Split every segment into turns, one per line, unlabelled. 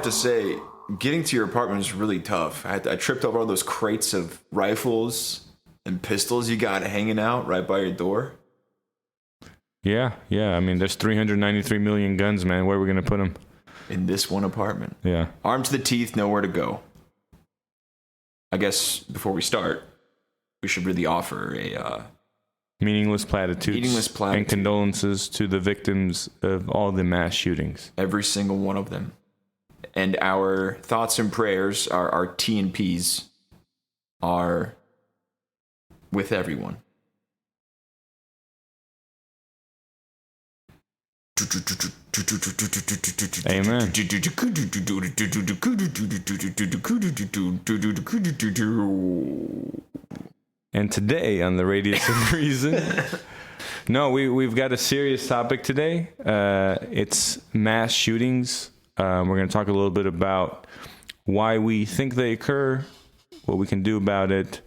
have to say, getting to your apartment is really tough. I tripped over all those crates of rifles and pistols you got hanging out right by your door.
Yeah. I mean, there's 393 million guns, man. Where are we going to put them?
In this one apartment.
Yeah.
Armed to the teeth, nowhere to go. I guess before we start, we should really offer a...
Meaningless platitudes and condolences to the victims of all the mass shootings.
Every single one of them. And our thoughts and prayers, our T and Ps, are with everyone.
Amen. And today on the Radius of Reason, we've got a serious topic today. It's mass shootings. We're going to talk a little bit about why we think they occur, what we can do about it,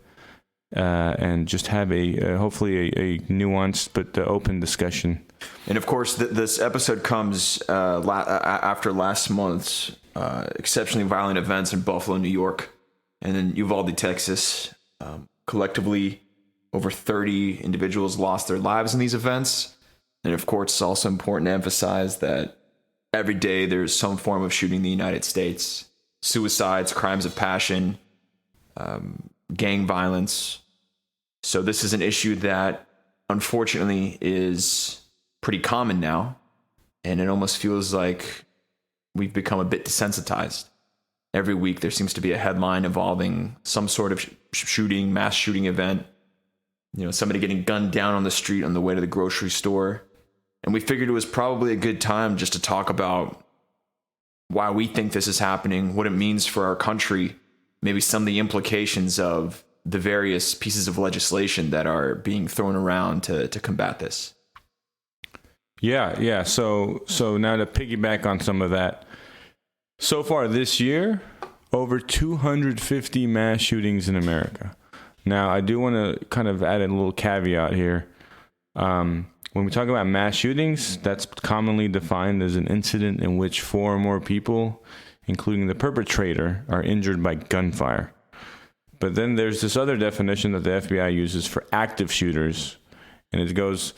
and just have hopefully a nuanced but open discussion. And
of course, this episode comes after last month's exceptionally violent events in Buffalo, New York, and in Uvalde, Texas. Collectively, over 30 individuals lost their lives in these events. And of course, it's also important to emphasize that every day there's some form of shooting in the United States. Suicides, crimes of passion, gang violence. So this is an issue that unfortunately is pretty common now. And it almost feels like we've become a bit desensitized. Every week there seems to be a headline involving some sort of shooting, mass shooting event. Somebody getting gunned down on the street on the way to the grocery store. And we figured it was probably a good time just to talk about why we think this is happening, what it means for our country, maybe some of the implications of the various pieces of legislation that are being thrown around to combat this.
Yeah. So now to piggyback on some of that, so far this year, over 250 mass shootings in America. Now, I do want to kind of add a little caveat here. When we talk about mass shootings, that's commonly defined as an incident in which 4 or more people, including the perpetrator, are injured by gunfire. But then there's this other definition that the FBI uses for active shooters, and it goes,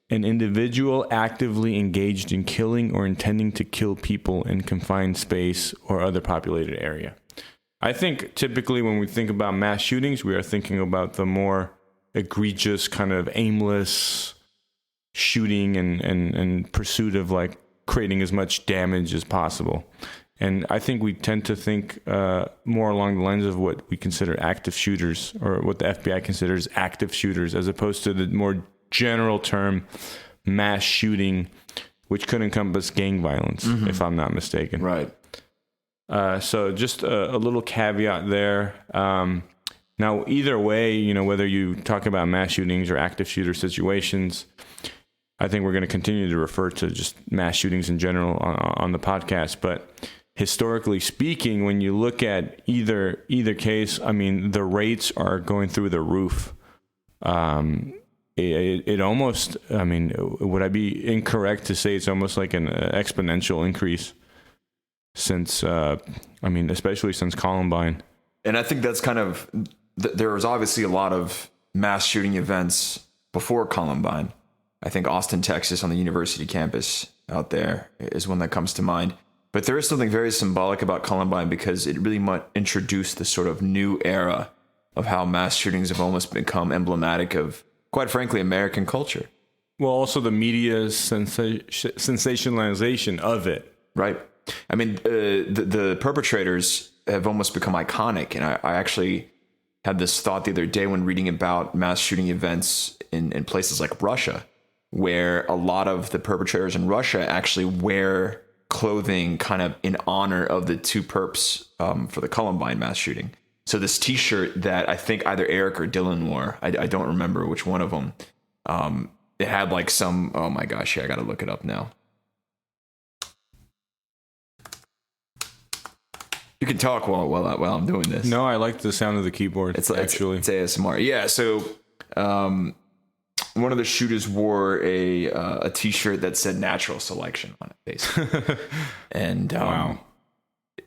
an individual actively engaged in killing or intending to kill people in confined space or other populated area. I think typically when we think about mass shootings, we are thinking about the more egregious kind of aimless shooting and pursuit of like creating as much damage as possible. And I think we tend to think more along the lines of what we consider active shooters, or what the FBI considers active shooters, as opposed to the more general term mass shooting, which could encompass gang violence, if I'm not mistaken.
Right.
So just a little caveat there. Now, either way, whether you talk about mass shootings or active shooter situations, I think we're going to continue to refer to just mass shootings in general on the podcast. But historically speaking, when you look at either case, I mean, the rates are going through the roof. It almost, I mean, would I be incorrect to say it's almost like an exponential increase since, especially since Columbine?
And I think that's kind of, there was obviously a lot of mass shooting events before Columbine. I think Austin, Texas on the university campus out there is one that comes to mind. But there is something very symbolic about Columbine because it really introduced this sort of new era of how mass shootings have almost become emblematic of, quite frankly, American culture.
Well, also the media's sensationalization of it.
Right. I mean, the perpetrators have almost become iconic. And I actually had this thought the other day when reading about mass shooting events in places like Russia, where a lot of the perpetrators in Russia actually wear clothing kind of in honor of the 2 perps for the Columbine mass shooting. So this T-shirt that I think either Eric or Dylan wore, I don't remember which one of them. It had like some, oh my gosh, I got to look it up now. You can talk while I'm doing this.
No, I like the sound of the keyboard.
It's ASMR. Yeah. So one of the shooters wore a T-shirt that said "Natural Selection" on it, basically. And
wow.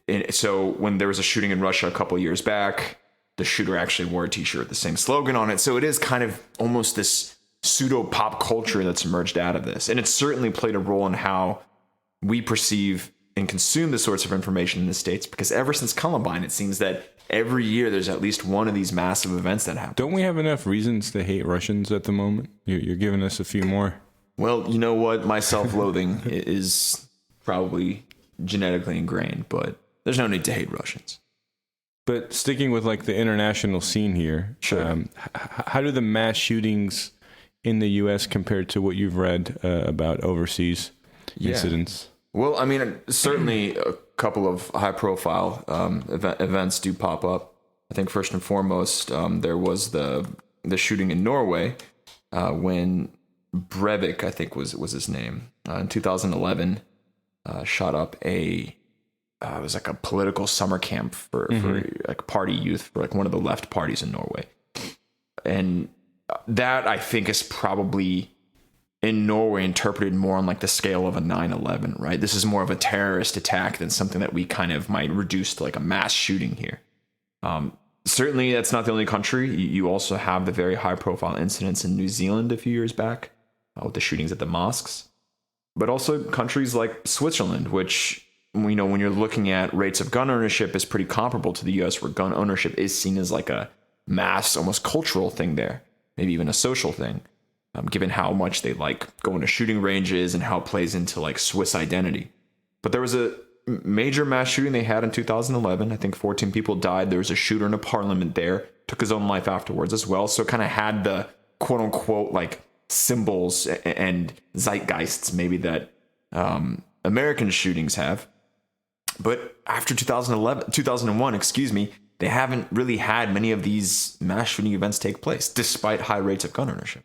And so when there was a shooting in Russia a couple of years back, the shooter actually wore a t-shirt with the same slogan on it. So it is kind of almost this pseudo pop culture that's emerged out of this. And it's certainly played a role in how we perceive and consume the sorts of information in the States, because ever since Columbine, it seems that every year there's at least one of these massive events that happen.
Don't we have enough reasons to hate Russians at the moment? You're giving us a few more.
Well, you know what? My self-loathing is probably genetically ingrained, but there's no need to hate Russians.
But sticking with like the international scene here,
Sure.
How do the mass shootings in the U.S. compare to what you've read about overseas incidents?
Well, I mean, certainly a couple of high-profile events do pop up. I think first and foremost, there was the shooting in Norway when Breivik, I think was his name, in 2011, shot up it was like a political summer camp for like party youth for like one of the left parties in Norway, and that I think is probably in Norway interpreted more on like the scale of a 9/11, right? This is more of a terrorist attack than something that we kind of might reduce to like a mass shooting here. Certainly, that's not the only country. You also have the very high-profile incidents in New Zealand a few years back with the shootings at the mosques, but also countries like Switzerland, which, you know, when you're looking at rates of gun ownership, is pretty comparable to the U.S., where gun ownership is seen as like a mass, almost cultural thing there, maybe even a social thing, given how much they like going to shooting ranges and how it plays into like Swiss identity. But there was a major mass shooting they had in 2011. I think 14 people died. There was a shooter in a parliament there, took his own life afterwards as well. So it kind of had the quote unquote like symbols and zeitgeists maybe that American shootings have. But after 2001, they haven't really had many of these mass shooting events take place, despite high rates of gun ownership.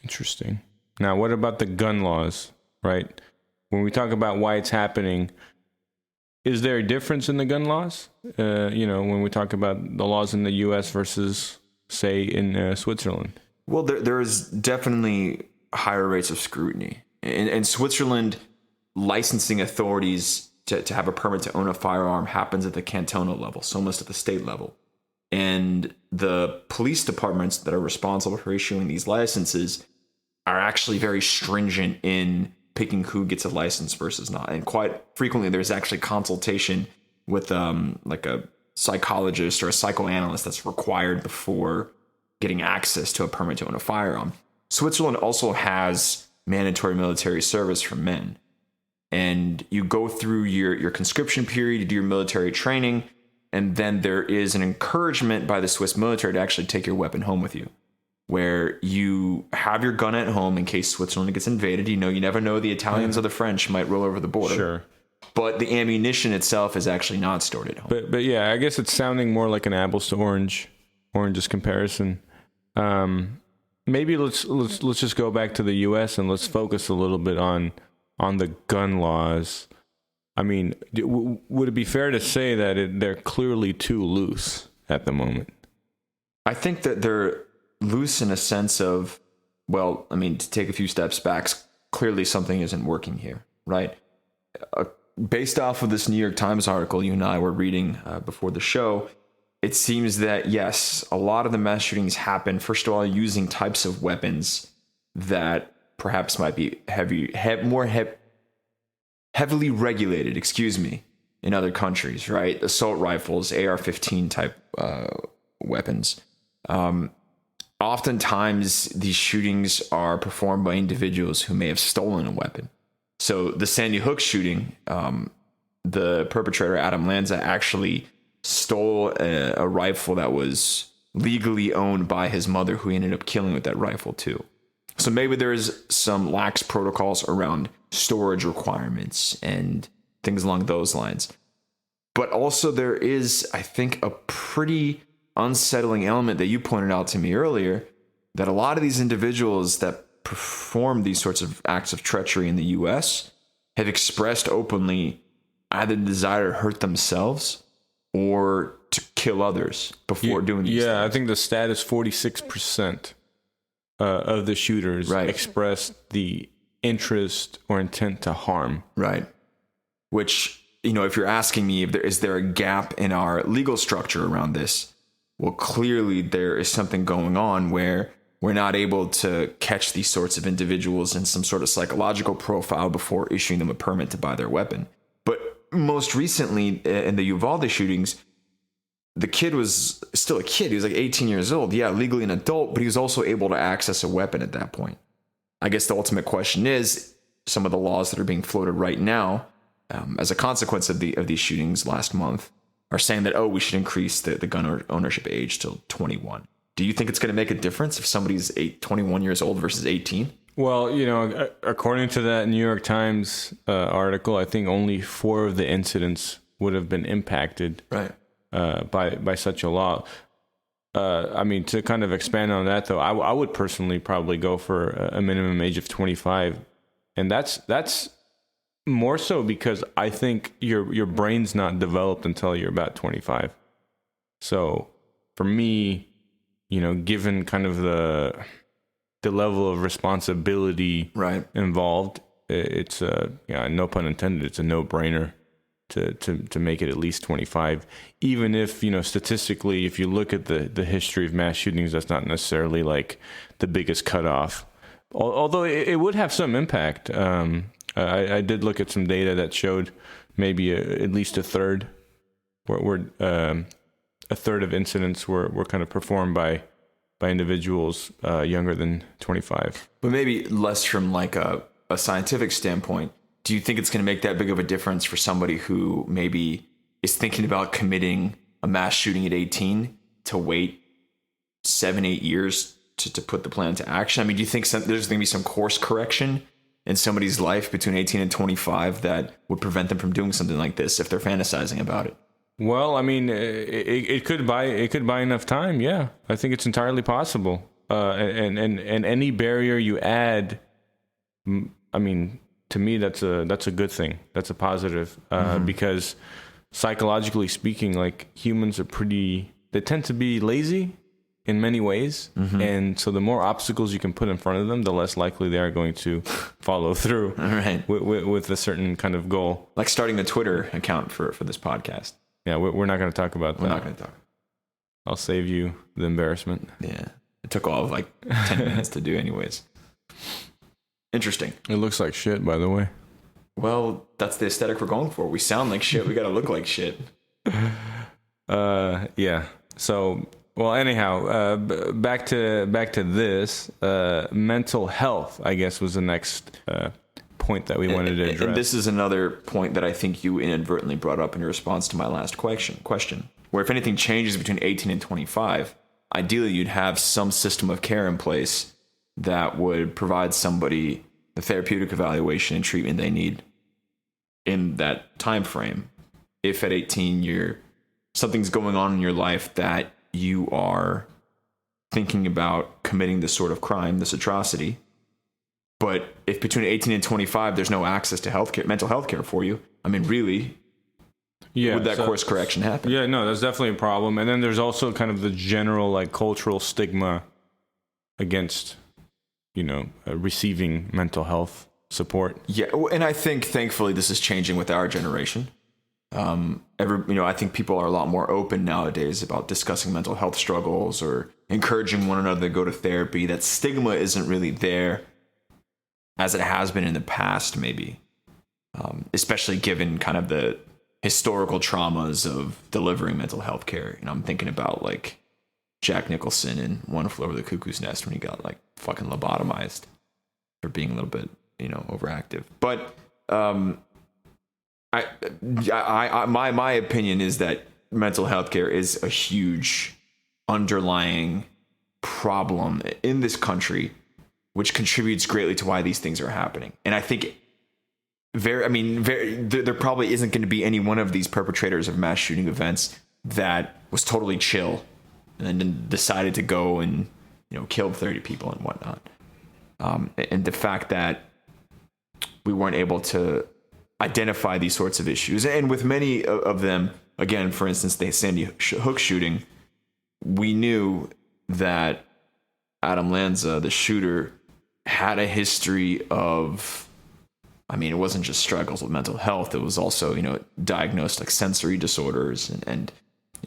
Interesting. Now, what about the gun laws, right? When we talk about why it's happening, is there a difference in the gun laws? When we talk about the laws in the U.S. versus, say, in Switzerland?
Well, there's definitely higher rates of scrutiny. In Switzerland, licensing authorities to have a permit to own a firearm happens at the cantonal level, so almost at the state level. And the police departments that are responsible for issuing these licenses are actually very stringent in picking who gets a license versus not. And quite frequently, there's actually consultation with like a psychologist or a psychoanalyst that's required before getting access to a permit to own a firearm. Switzerland also has mandatory military service for men. And you go through your conscription period, you do your military training, and then there is an encouragement by the Swiss military to actually take your weapon home with you, where you have your gun at home in case Switzerland gets invaded. You never know, the Italians or the French might roll over the border.
Sure.
But the ammunition itself is actually not stored at home.
But yeah, I guess it's sounding more like an apples to oranges comparison. Maybe let's just go back to the U.S. and let's focus a little bit on the gun laws. I mean, would it be fair to say that they're clearly too loose at the moment?
I think that they're loose in a sense of, well, I mean, to take a few steps back, clearly something isn't working here, right? Based off of this New York Times article you and I were reading before the show, it seems that, yes, a lot of the mass shootings happen, first of all, using types of weapons that perhaps might be heavily regulated, in other countries, right? Assault rifles, AR-15 type weapons. Oftentimes, these shootings are performed by individuals who may have stolen a weapon. So the Sandy Hook shooting, the perpetrator, Adam Lanza, actually stole a rifle that was legally owned by his mother, who he ended up killing with that rifle too. So maybe there's some lax protocols around storage requirements and things along those lines. But also there is, I think, a pretty unsettling element that you pointed out to me earlier, that a lot of these individuals that perform these sorts of acts of treachery in the U.S. have expressed openly either the desire to hurt themselves or to kill others before doing these things.
I think the stat is 46% of the shooters expressed the interest or intent to harm.
Right. Which, if you're asking me if is there a gap in our legal structure around this, well, clearly there is something going on where we're not able to catch these sorts of individuals in some sort of psychological profile before issuing them a permit to buy their weapon. But most recently in the Uvalde shootings, the kid was still a kid. He was like 18 years old. Yeah, legally an adult, but he was also able to access a weapon at that point. I guess the ultimate question is some of the laws that are being floated right now as a consequence of these shootings last month are saying that, we should increase the gun ownership age till 21. Do you think it's going to make a difference if somebody's 21 years old versus 18?
Well, according to that New York Times article, I think only 4 of the incidents would have been impacted by such a law. To kind of expand on that, though, I would personally probably go for a minimum age of 25. And that's more so because I think your brain's not developed until you're about 25. So for me, given kind of the level of responsibility involved, it's no pun intended, it's a no-brainer to make it at least 25. Even if, statistically, if you look at the history of mass shootings, that's not necessarily like the biggest cutoff. Although it would have some impact. I did look at some data that showed maybe at least a third a third of incidents were kind of performed by individuals younger than 25.
But maybe less from like a scientific standpoint. Do you think it's going to make that big of a difference for somebody who maybe is thinking about committing a mass shooting at 18 to wait 7-8 years to put the plan into action? I mean, do you think there's going to be some course correction in somebody's life between 18 and 25 that would prevent them from doing something like this if they're fantasizing about it?
Well, I mean, it could buy enough time. Yeah, I think it's entirely possible. And any barrier you add, I mean, to me, that's a good thing. That's a positive because psychologically speaking, like humans they tend to be lazy in many ways. And so the more obstacles you can put in front of them, the less likely they are going to follow through with a certain kind of goal.
Like starting a Twitter account for this podcast.
Yeah, we're not going to talk about that.
We're not going to talk.
I'll save you the embarrassment.
Yeah. It took all of like 10 minutes to do anyways. Interesting.
It looks like shit, by the way.
Well, that's the aesthetic we're going for. We sound like shit. We got to look like shit.
Yeah. So, well, anyhow, back to this. Mental health, I guess, was the next point that we wanted to address.
And this is another point that I think you inadvertently brought up in your response to my last question, where if anything changes between 18 and 25, ideally you'd have some system of care in place that would provide somebody the therapeutic evaluation and treatment they need in that time frame. If at 18 something's going on in your life that you are thinking about committing this sort of crime, this atrocity, but if between 18 and 25 there's no access to healthcare, mental health care for you, I mean, really, would that course correction happen?
Yeah, no, that's definitely a problem. And then there's also kind of the general like cultural stigma against, receiving mental health support.
Yeah, and I think thankfully this is changing with our generation. I think people are a lot more open nowadays about discussing mental health struggles or encouraging one another to go to therapy. That stigma isn't really there as it has been in the past, maybe, especially given kind of the historical traumas of delivering mental health care. I'm thinking about like Jack Nicholson in One Flew Over the Cuckoo's Nest when he got like fucking lobotomized for being a little bit, overactive. But my opinion is that mental health care is a huge underlying problem in this country, which contributes greatly to why these things are happening. And I think there probably isn't going to be any one of these perpetrators of mass shooting events that was totally chill and then decided to go and, kill 30 people and whatnot. And the fact that we weren't able to identify these sorts of issues, and with many of them, again, for instance, the Sandy Hook shooting, we knew that Adam Lanza, the shooter, had a history of I mean, it wasn't just struggles with mental health. It was also, diagnosed like sensory disorders. And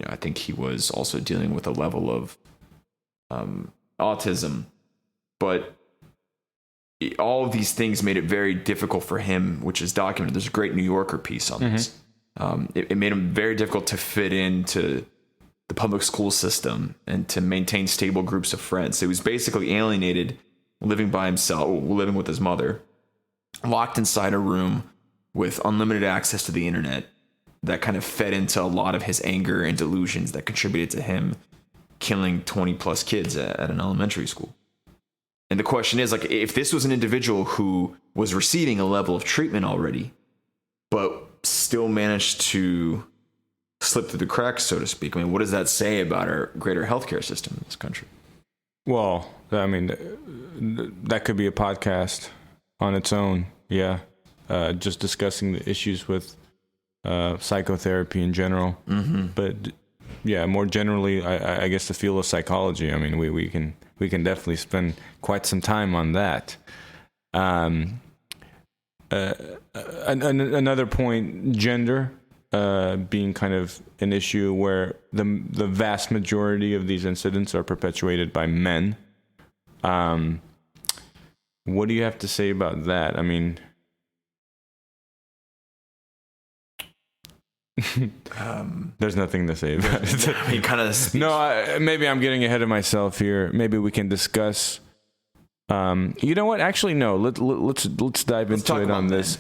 I think he was also dealing with a level of autism. But all of these things made it very difficult for him, which is documented. There's a great New Yorker piece on this. It made him very difficult to fit into the public school system and to maintain stable groups of friends. So he was basically alienated, living by himself, living with his mother, locked inside a room with unlimited access to the internet that kind of fed into a lot of his anger and delusions that contributed to him killing 20 plus kids at an elementary school. And the question is, like, if this was an individual who was receiving a level of treatment already, but still managed to slip through the cracks, so to speak, I mean, what does that say about our greater healthcare system in this country? Well,
I mean, that could be a podcast on its own. Yeah. Just discussing the issues with psychotherapy in general. But yeah, more generally, I guess the field of psychology. I mean, we can definitely spend quite some time on that. Another point, gender being kind of an issue where the vast majority of these incidents are perpetuated by men. What do you have to say about that? I mean, there's nothing to say about it.
I mean, kind of.
No, maybe I'm getting ahead of myself here. Maybe we can discuss. You know what? Actually, no. Let's dive into it on this.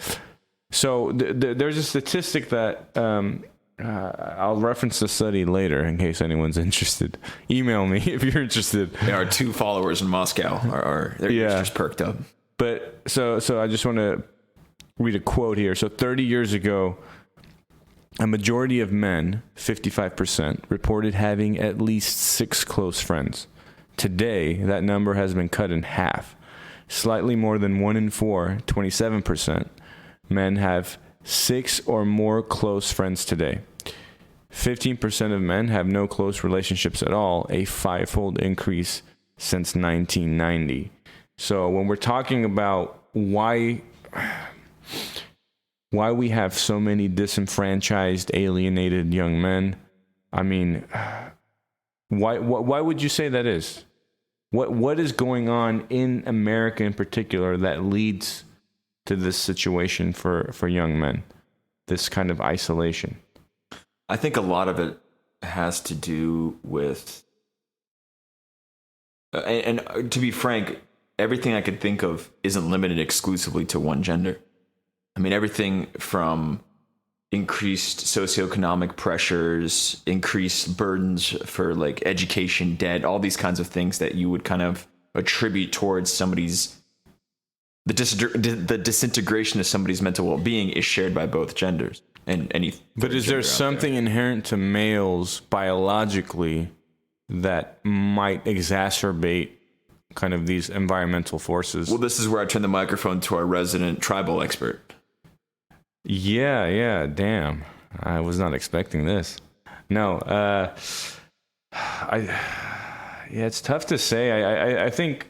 So there's a statistic that I'll reference the study later in case anyone's interested. Email me if you're interested.
Our 2 followers in Moscow are their ears just perked up.
But so I just want to read a quote here. So 30 years ago, a majority of men, 55%, reported having at least 6 close friends. Today, that number has been cut in half. Slightly more than 1 in 4, 27%, men have 6 or more close friends today. 15% of men have no close relationships at all, a 5-fold increase since 1990. So when we're talking about why we have so many disenfranchised, alienated young men, I mean, why would you say that is? What is going on in America in particular that leads to this situation for young men, this kind of isolation?
I think a lot of it has to do with, and to be frank, everything I could think of isn't limited exclusively to one gender. I mean, everything from increased socioeconomic pressures, increased burdens for like education, debt, all these kinds of things that you would kind of attribute towards the disintegration of somebody's mental well-being is shared by both genders.
But is there something inherent to males biologically that might exacerbate kind of these environmental forces?
Well, this is where I turn the microphone to our resident tribal expert.
Yeah, damn. I was not expecting this. No, it's tough to say. I think,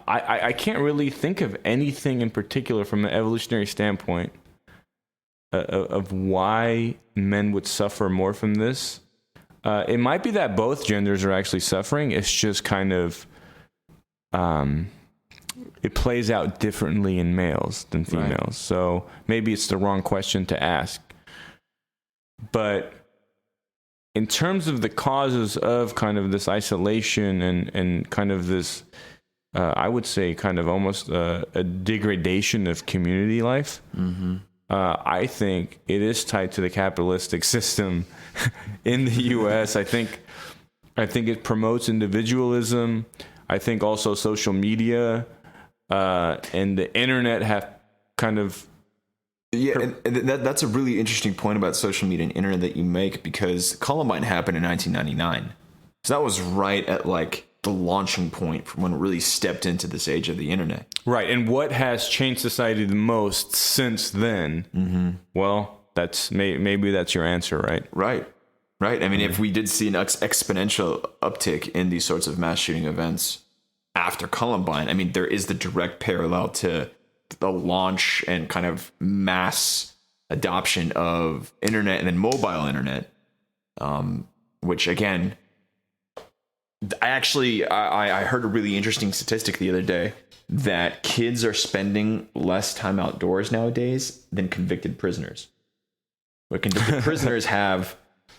I can't really think of anything in particular from an evolutionary standpoint of why men would suffer more from this. It might be that both genders are actually suffering. It's just kind of, it plays out differently in males than females. Right. So maybe it's the wrong question to ask. But in terms of the causes of kind of this isolation and kind of this, I would say kind of almost a degradation of community life, I think it is tied to the capitalistic system in the U.S. I think it promotes individualism. I think also social media and the internet have kind of...
Yeah, and that's a really interesting point about social media and internet that you make, because Columbine happened in 1999. So that was right at like the launching point from when it really stepped into this age of the internet.
Right, and what has changed society the most since then? Well, maybe that's your answer, right? Right.
I mean, if we did see an exponential uptick in these sorts of mass shooting events after Columbine. I mean, there is the direct parallel to the launch and kind of mass adoption of internet and then mobile internet, which again, I heard a really interesting statistic the other day that kids are spending less time outdoors nowadays than convicted prisoners. But convicted prisoners have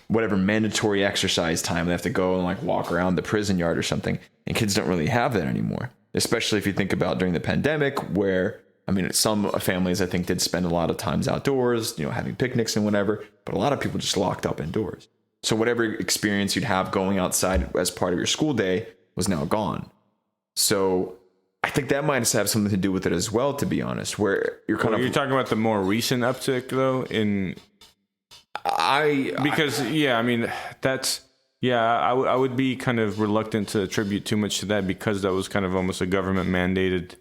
whatever mandatory exercise time. They have to go and like walk around the prison yard or something. And kids don't really have that anymore, especially if you think about during the pandemic where, I mean, some families I think did spend a lot of times outdoors, you know, having picnics and whatever, but a lot of people just locked up indoors. So whatever experience you'd have going outside as part of your school day was now gone. So I think that might have something to do with it as well, to be honest, where you're kind of...
You're talking about the more recent uptick, though, I would be kind of reluctant to attribute too much to that because that was kind of almost a government mandated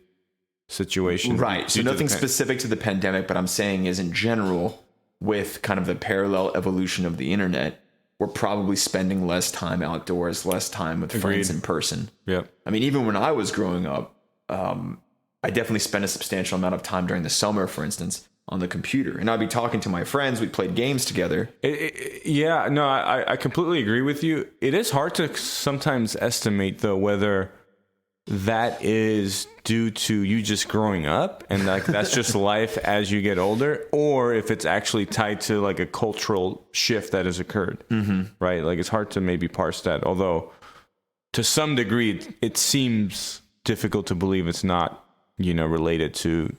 situation.
Right. So nothing specific to the pandemic, but I'm saying is in general, with kind of the parallel evolution of the internet, we're probably spending less time outdoors, less time with friends in person.
Yep.
I mean, even when I was growing up, I definitely spent a substantial amount of time during the summer, for instance, on the computer. And I'd be talking to my friends. We played games together.
I completely agree with you. It is hard to sometimes estimate, though, whether that is due to you just growing up and like that's just life as you get older, or if it's actually tied to like a cultural shift that has occurred. Mm-hmm. Right? Like it's hard to maybe parse that, although to some degree it seems difficult to believe it's not, you know, related to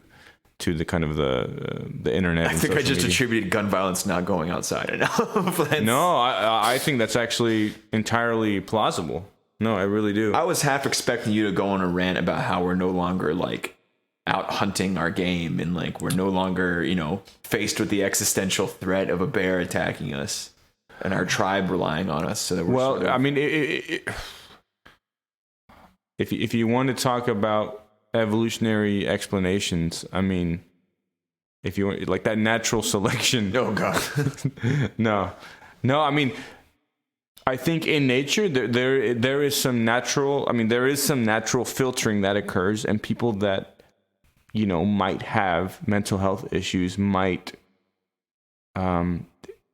the kind of the internet.
I think I just attributed gun violence not going outside enough.
No, I think that's actually entirely plausible. No, I really do.
I was half expecting you to go on a rant about how we're no longer like out hunting our game and like we're no longer, you know, faced with the existential threat of a bear attacking us and our tribe relying on us. So that we're
I mean, if you want to talk about evolutionary explanations, I mean, if you want like that natural selection.
Oh God.
No, I mean, I think in nature there is some natural. I mean, there is some natural filtering that occurs, and people that, you know, might have mental health issues might,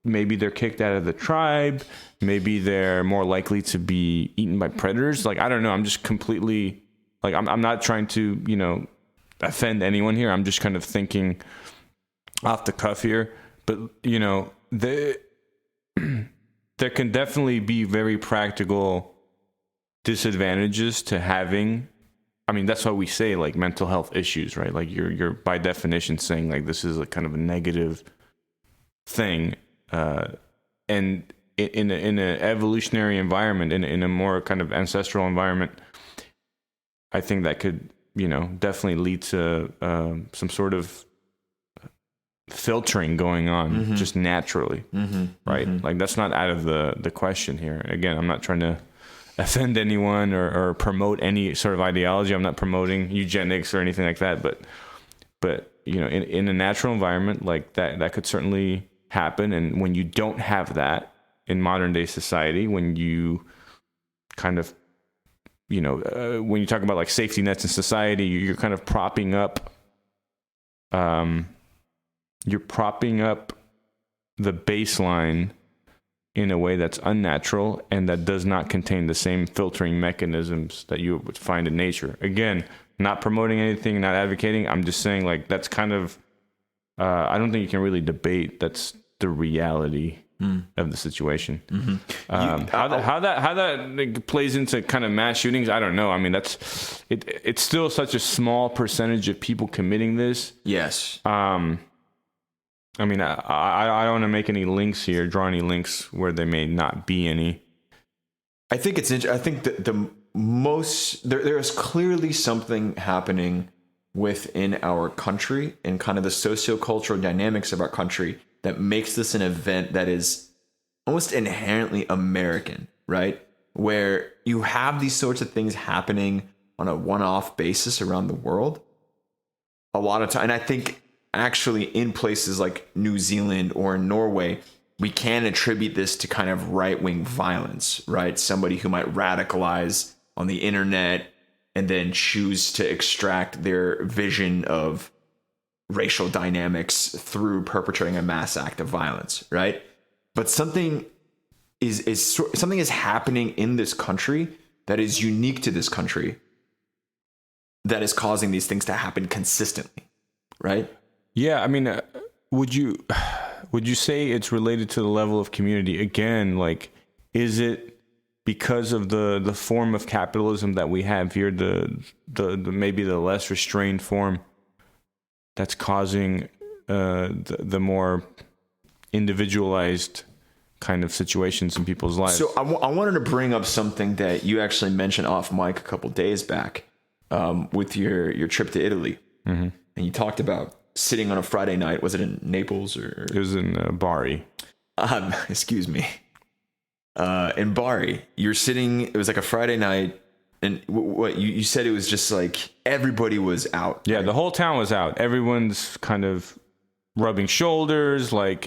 maybe they're kicked out of the tribe. Maybe they're more likely to be eaten by predators. Like I don't know. I'm just completely like I'm not trying to, you know, offend anyone here. I'm just kind of thinking off the cuff here. But you know, there can definitely be very practical disadvantages to having. I mean, that's why we say like mental health issues, right? Like you're by definition saying like this is a kind of a negative thing, and in an evolutionary environment, in a more kind of ancestral environment, I think that could, you know, definitely lead to some sort of filtering going on just naturally, right? Like that's not out of the question here. Again, I'm not trying to offend anyone or promote any sort of ideology. I'm not promoting eugenics or anything like that, but you know, in a natural environment like that could certainly happen. And when you don't have that in modern day society, when you kind of, you know, when you talk about like safety nets in society, you're kind of propping up, you're propping up the baseline in a way that's unnatural and that does not contain the same filtering mechanisms that you would find in nature. Again, not promoting anything, not advocating. I'm just saying like that's kind of, I don't think you can really debate. That's the reality of the situation. How that plays into kind of mass shootings, I don't know. I mean, that's it. It's still such a small percentage of people committing this.
Yes.
I mean, I don't want to make any links here, draw any links where there may not be any.
I think it's I think that the most there is clearly something happening within our country and kind of the sociocultural dynamics of our country that makes this an event that is almost inherently American, right? Where you have these sorts of things happening on a one-off basis around the world a lot of time. And I think actually in places like New Zealand or Norway, we can attribute this to kind of right-wing violence, right? Somebody who might radicalize on the internet and then choose to extract their vision of racial dynamics through perpetrating a mass act of violence, right? But something is happening in this country that is unique to this country that is causing these things to happen consistently, right?
Yeah, I mean, would you say it's related to the level of community? Again, like, is it because of the form of capitalism that we have here, the maybe the less restrained form, that's causing the more individualized kind of situations in people's lives?
So I wanted to bring up something that you actually mentioned off mic a couple days back with your trip to Italy. Mm-hmm. And you talked about sitting on a Friday night. Was it in Naples or?
It was in Bari.
Excuse me. In Bari, you're sitting. It was like a Friday night, and what you said, it was just like everybody was out.
Yeah, right? The whole town was out. Everyone's kind of rubbing shoulders, like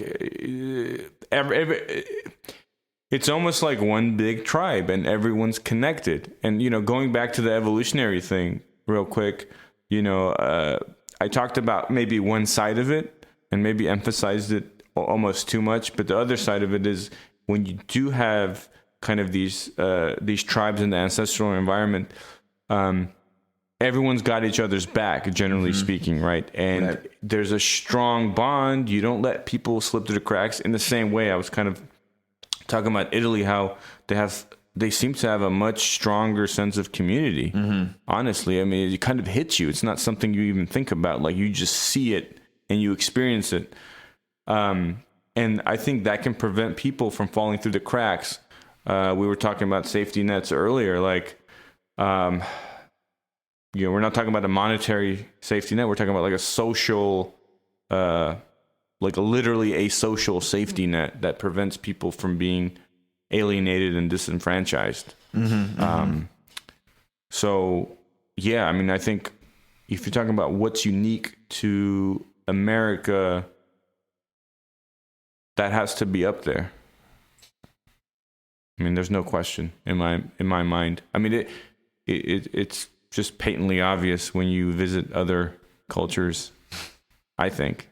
it's almost like one big tribe, and everyone's connected. And going back to the evolutionary thing, real quick, I talked about maybe one side of it, and maybe emphasized it almost too much. But the other side of it is, when you do have kind of these tribes in the ancestral environment, everyone's got each other's back, generally speaking, right? And there's a strong bond. You don't let people slip through the cracks. In the same way, I was kind of talking about Italy, how they seem to have a much stronger sense of community. Mm-hmm. Honestly, I mean, it kind of hits you. It's not something you even think about. Like, you just see it and you experience it. And I think that can prevent people from falling through the cracks. We were talking about safety nets earlier. Like, we're not talking about a monetary safety net. We're talking about like a social, literally a social safety net that prevents people from being alienated and disenfranchised. Mm-hmm. So, yeah, I mean, I think if you're talking about what's unique to America, that has to be up there. I mean, there's no question in my mind. I mean, it's just patently obvious when you visit other cultures, I think.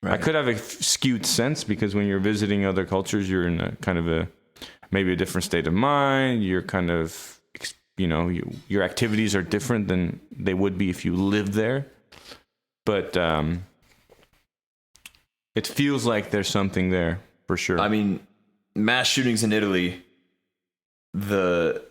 Right. I could have a skewed sense because when you're visiting other cultures, you're in a kind of maybe a different state of mind. You're kind of, your activities are different than they would be if you lived there. But it feels like there's something there for sure.
I mean, mass shootings in Italy, the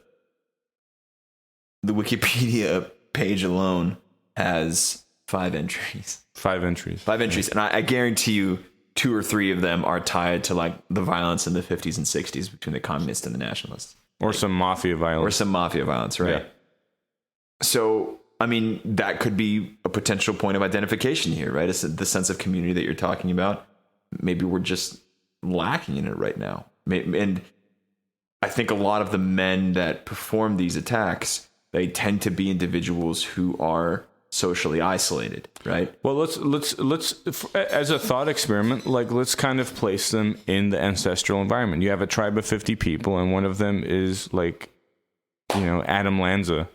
Wikipedia page alone has 5 entries.
5 entries.
5 entries. And I guarantee you 2 or 3 of them are tied to like the violence in the 50s and 60s between the communists and the nationalists.
Or some mafia violence.
Right?
Yeah.
So, I mean, that could be a potential point of identification here, right? It's the sense of community that you're talking about. Maybe we're just lacking in it right now. And I think a lot of the men that perform these attacks, they tend to be individuals who are socially isolated, right?
Well, let's as a thought experiment, like, let's kind of place them in the ancestral environment. You have a tribe of 50 people, and one of them is like, Adam Lanza,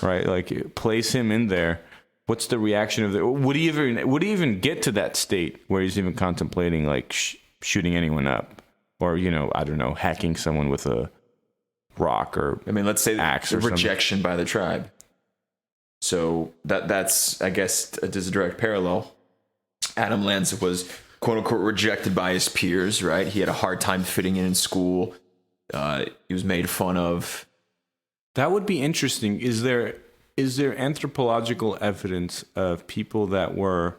right? Like, place him in there. What's the reaction of would he even get to that state where he's even contemplating like shooting anyone up, or I don't know, hacking someone with a rock, or
let's say
axe,
or
something.
Rejection by the tribe. So that's, I guess, there's a direct parallel. Adam Lanza was, quote unquote, rejected by his peers, right? He had a hard time fitting in school. He was made fun of.
That would be interesting. Is there anthropological evidence of people that were,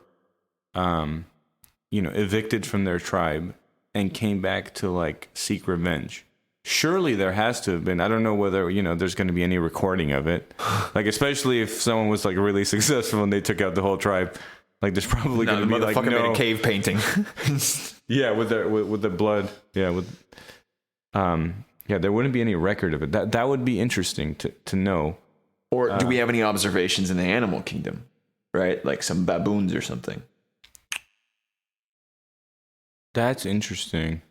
evicted from their tribe and came back to like seek revenge? Surely there has to have been. I don't know whether, there's going to be any recording of it. Like, especially if someone was like really successful and they took out the whole tribe. Like, there's probably going to be like
made a cave painting.
Yeah, with the blood. Yeah, there wouldn't be any record of it. That would be interesting to know.
Or do we have any observations in the animal kingdom, right? Like some baboons or something.
That's interesting.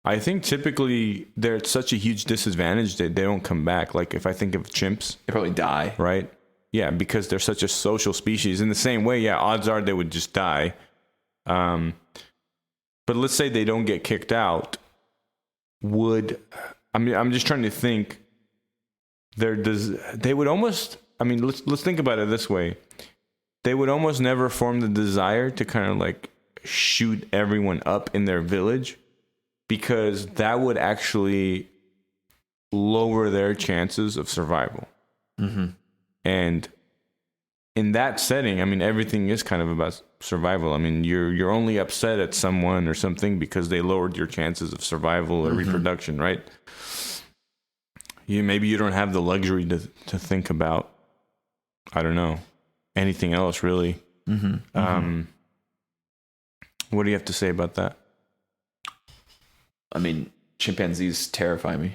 I think typically they're at such a huge disadvantage that they don't come back. Like if I think of chimps,
They probably die.
right? Yeah, because they're such a social species. In the same way, yeah, odds are they would just die. But let's say they don't get kicked out. I'm just trying to think. They would almost. I mean, let's think about it this way. They would almost never form the desire to kind of like shoot everyone up in their village, because that would actually lower their chances of survival.
Mm-hmm.
And in that setting, I mean, everything is kind of about survival. I mean, you're only upset at someone or something because they lowered your chances of survival or reproduction, right? Maybe you don't have the luxury to think about, I don't know, anything else really. What do you have to say about that?
I mean, chimpanzees terrify me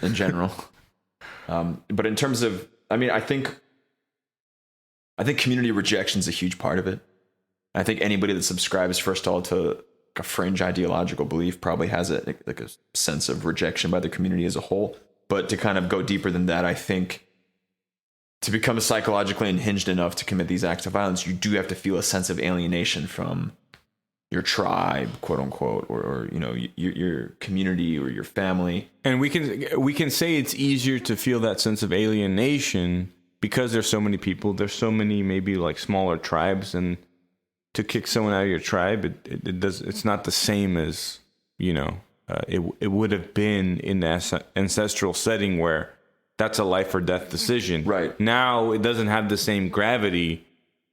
in general. But in terms of, I mean, I think community rejection is a huge part of it. I think anybody that subscribes, first of all, to a fringe ideological belief probably has a sense of rejection by the community as a whole. But to kind of go deeper than that, I think to become psychologically unhinged enough to commit these acts of violence, you do have to feel a sense of alienation from your tribe, quote unquote, or you know, your community or your family.
And we can say it's easier to feel that sense of alienation because there's so many people, there's so many maybe like smaller tribes, and to kick someone out of your tribe, it's not the same as, you know, it would have been in the ancestral setting where that's a life or death decision.
Right.
Now it doesn't have the same gravity,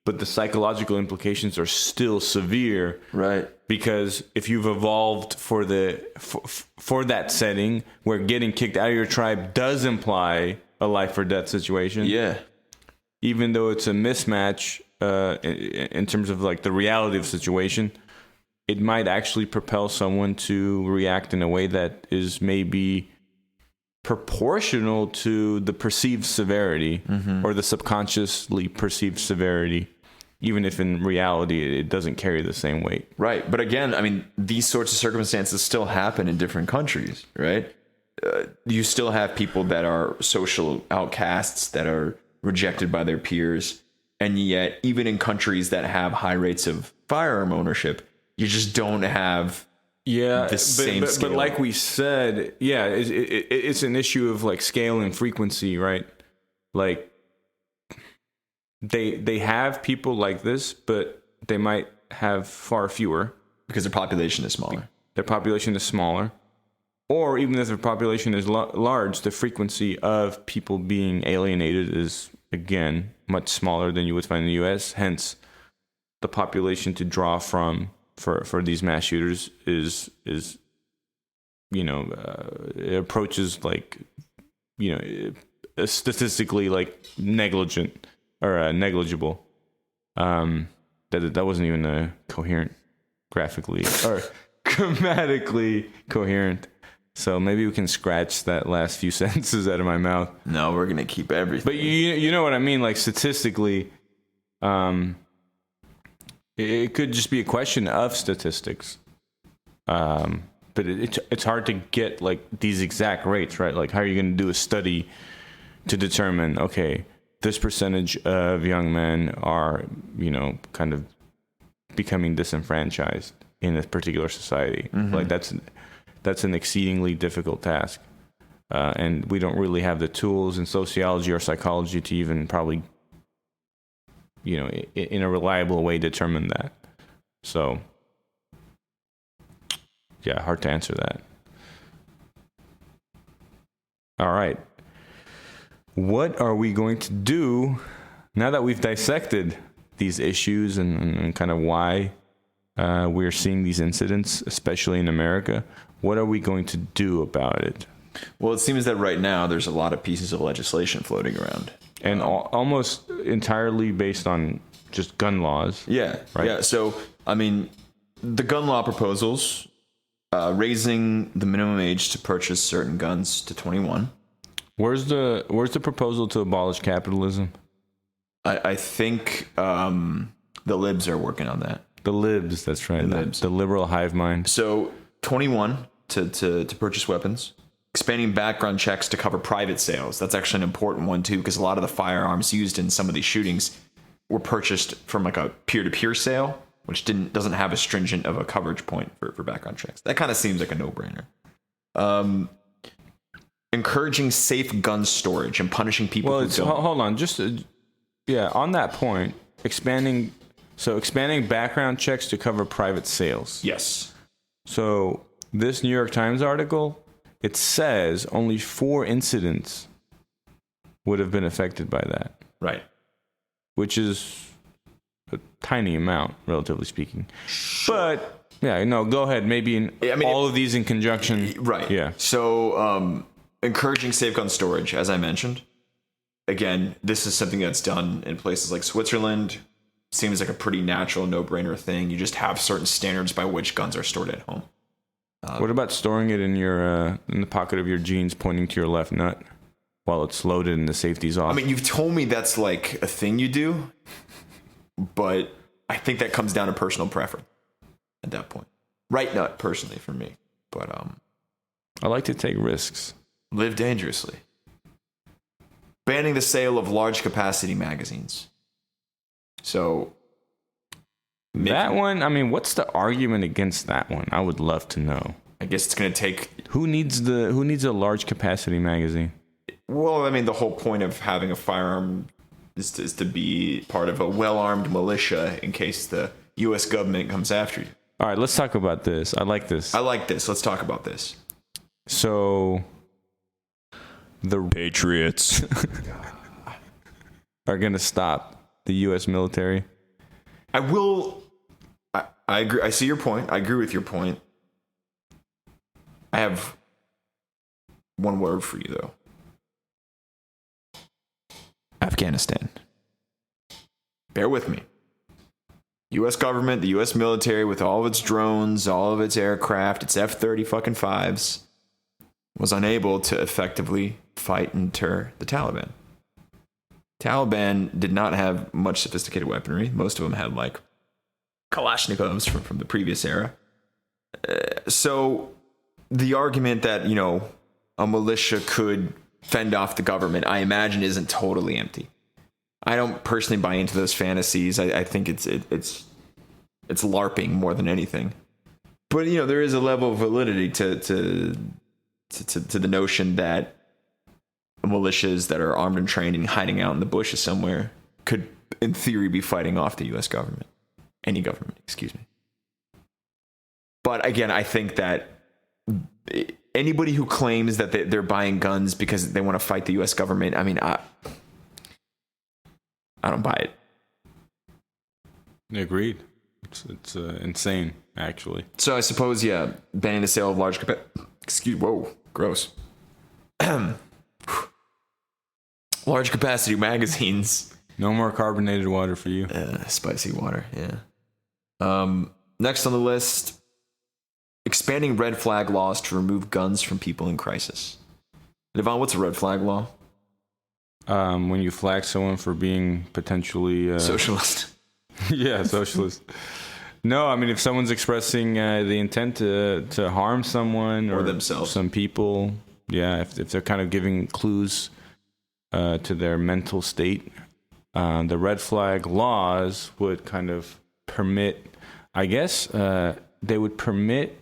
but the psychological implications are still severe.
Right.
Because if you've evolved for that setting where getting kicked out of your tribe does imply a life or death situation.
Yeah.
Even though it's a mismatch in terms of like the reality of the situation, it might actually propel someone to react in a way that is maybe proportional to the perceived severity or the subconsciously perceived severity, even if in reality it doesn't carry the same weight.
Right. But again, I mean, these sorts of circumstances still happen in different countries, right? You still have people that are social outcasts, that are rejected by their peers. And yet, even in countries that have high rates of firearm ownership, you just don't have the same scale.
But like we said, yeah, it's an issue of like scale and frequency, right? Like they have people like this, but they might have far fewer
because their population is smaller.
Their population is smaller. Or even if their population is large, the frequency of people being alienated is, again, much smaller than you would find in the U.S. Hence, the population to draw from for these mass shooters is you know, it approaches like, you know, statistically like negligent or negligible. That wasn't even a coherent graphically or grammatically coherent. So maybe we can scratch that last few sentences out of my mouth.
No, we're going to keep everything.
But you know what I mean? Like statistically, it could just be a question of statistics. But it's hard to get like these exact rates, right? Like how are you going to do a study to determine, okay, this percentage of young men are, you know, kind of becoming disenfranchised in a particular society. Like that's an exceedingly difficult task. And we don't really have the tools in sociology or psychology to even probably, you know, in a reliable way determine that. So, yeah, hard to answer that. All right. What are we going to do now that we've dissected these issues and kind of why we're seeing these incidents, especially in America? What are we going to do about it?
Well, it seems that right now there's a lot of pieces of legislation floating around.
And almost entirely based on just gun laws.
Yeah.
Right?
Yeah. So, I mean, the gun law proposals, raising the minimum age to purchase certain guns to 21.
Where's the proposal to abolish capitalism?
I think the libs are working on that.
The libs, that's right.
The libs.
The liberal hive mind.
So 21 to purchase weapons. Expanding background checks to cover private sales. That's actually an important one too, because a lot of the firearms used in some of these shootings were purchased from like a peer-to-peer sale, which doesn't have as stringent of a coverage point for background checks. That kind of seems like a no-brainer. Encouraging safe gun storage and punishing people who don't.
Hold on, on that point, expanding background checks to cover private sales.
Yes.
So this New York Times article, it says only 4 incidents would have been affected by that.
Right.
Which is a tiny amount, relatively speaking. Sure. But, go ahead. Maybe all of these in conjunction.
Right.
Yeah.
So, encouraging safe gun storage, as I mentioned. Again, this is something that's done in places like Switzerland. Seems like a pretty natural, no-brainer thing. You just have certain standards by which guns are stored at home.
What about storing it in the pocket of your jeans, pointing to your left nut while it's loaded and the safety's off?
I mean, you've told me that's like a thing you do, but I think that comes down to personal preference at that point. Right nut, personally, for me. But
I like to take risks.
Live dangerously. Banning the sale of large capacity magazines. So
that one, I mean, what's the argument against that one? I would love to know.
I guess it's going to take...
Who needs a large capacity magazine?
Well, I mean, the whole point of having a firearm is to be part of a well-armed militia in case the U.S. government comes after you.
All right, let's talk about this. I like this.
Let's talk about this.
So, the
Patriots
are going to stop the U.S. military.
I agree. I see your point. I agree with your point. I have one word for you, though. Afghanistan. Bear with me. U.S. government, the U.S. military, with all of its drones, all of its aircraft, its F-35s, was unable to effectively fight and deter the Taliban. Taliban did not have much sophisticated weaponry. Most of them had like Kalashnikovs from the previous era. So the argument that, a militia could fend off the government, I imagine, isn't totally empty. I don't personally buy into those fantasies. I think it's LARPing more than anything. But there is a level of validity to the notion that militias that are armed and trained and hiding out in the bushes somewhere could, in theory, be fighting off the U.S. government. Any government, excuse me. But again, I think that anybody who claims that they're buying guns because they want to fight the U.S. government, I mean, I don't buy it.
Agreed. It's insane, actually.
So I suppose, banning the sale of large gross. Large capacity magazines.
No more carbonated water for you.
Spicy water, yeah. Next on the list, expanding red flag laws to remove guns from people in crisis. Levon, what's a red flag law?
When you flag someone for being potentially...
socialist.
Yeah, socialist. No, I mean, if someone's expressing the intent to harm someone
or themselves,
some people, if they're kind of giving clues to their mental state, the red flag laws would kind of permit, I guess, they would permit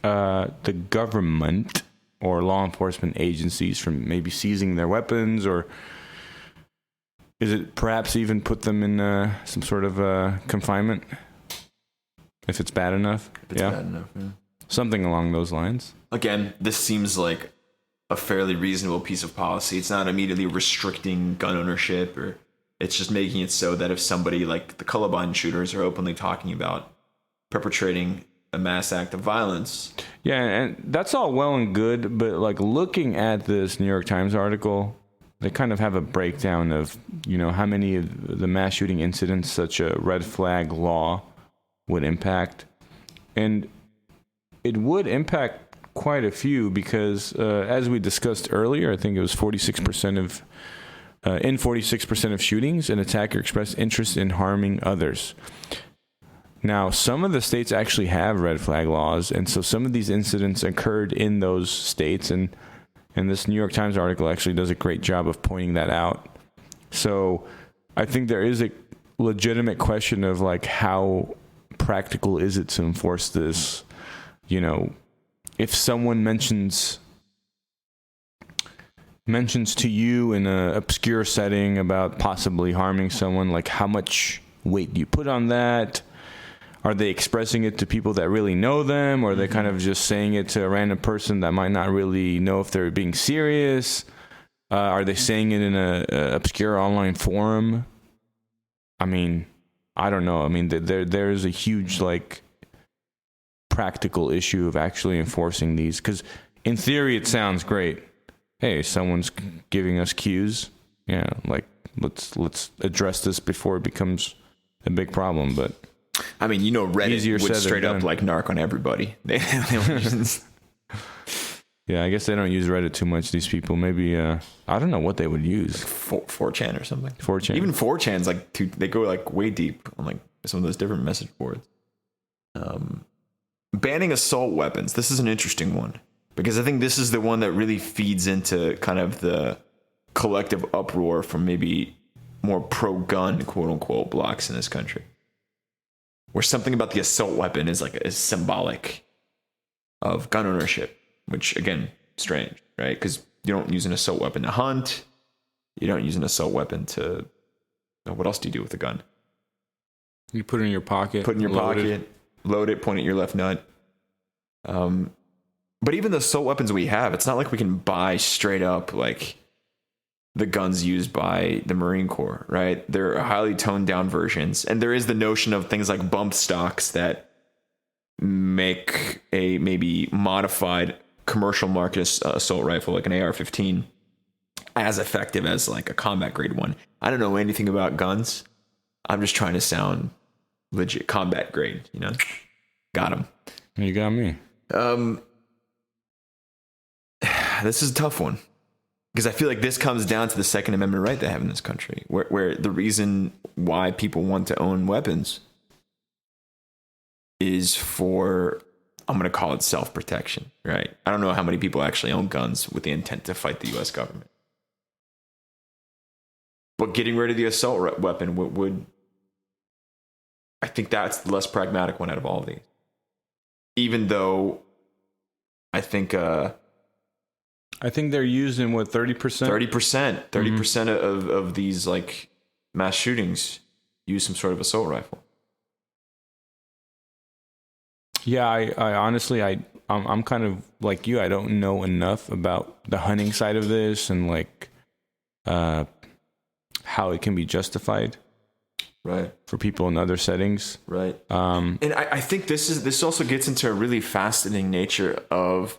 the government or law enforcement agencies from maybe seizing their weapons, or is it perhaps even put them in some sort of confinement if it's bad enough?
Bad enough, yeah.
Something along those lines.
Again, this seems like a fairly reasonable piece of policy. It's not immediately restricting gun ownership, or it's just making it so that if somebody like the Columbine shooters are openly talking about perpetrating a mass act of violence.
Yeah, and that's all well and good, but like looking at this New York Times article, they kind of have a breakdown of, how many of the mass shooting incidents such a red flag law would impact. And it would impact quite a few because, as we discussed earlier, I think it was 46% of, in 46% of shootings, an attacker expressed interest in harming others. Now, some of the states actually have red flag laws, and so some of these incidents occurred in those states, and this New York Times article actually does a great job of pointing that out. So I think there is a legitimate question of like how practical is it to enforce this? You know, if someone mentions to you in an obscure setting about possibly harming someone, like how much weight do you put on that? Are they expressing it to people that really know them, or are they kind of just saying it to a random person that might not really know if they're being serious? Are they saying it in a obscure online forum? I mean, I don't know. I mean, there's a huge like practical issue of actually enforcing these, because in theory it sounds great. Hey, someone's giving us cues. Yeah, like let's address this before it becomes a big problem. But
I mean, you know, Reddit would straight up like narc on everybody. They
yeah, I guess they don't use Reddit too much, these people. Maybe, I don't know what they would use.
4chan or something.
4chan.
Even 4chan's like, they go like way deep on like some of those different message boards. Banning assault weapons. This is an interesting one, because I think this is the one that really feeds into kind of the collective uproar from maybe more pro-gun, quote unquote, blocks in this country, where something about the assault weapon is symbolic of gun ownership, which again, strange, right? Because you don't use an assault weapon to hunt. You don't use an assault weapon to, what else do you do with a gun?
You put it in your pocket.
Put it in your pocket, load it, point at your left nut. But even the assault weapons we have, it's not like we can buy straight up like the guns used by the Marine Corps, right? They're highly toned down versions. And there is the notion of things like bump stocks that make a maybe modified commercial market assault rifle, like an AR-15, as effective as like a combat grade one. I don't know anything about guns. I'm just trying to sound legit. Combat grade, you know? Got him.
You got me.
This is a tough one, because I feel like this comes down to the Second Amendment right they have in this country, where the reason why people want to own weapons is for, I'm going to call it self-protection, right? I don't know how many people actually own guns with the intent to fight the U.S. government. But getting rid of the assault weapon would I think that's the less pragmatic one out of all of these. Even though I think
they're used in what, 30%?
30% of these like mass shootings use some sort of assault rifle.
Yeah, I honestly, I'm kind of like you. I don't know enough about the hunting side of this and like how it can be justified,
right,
for people in other settings,
right. And I think this also gets into a really fascinating nature of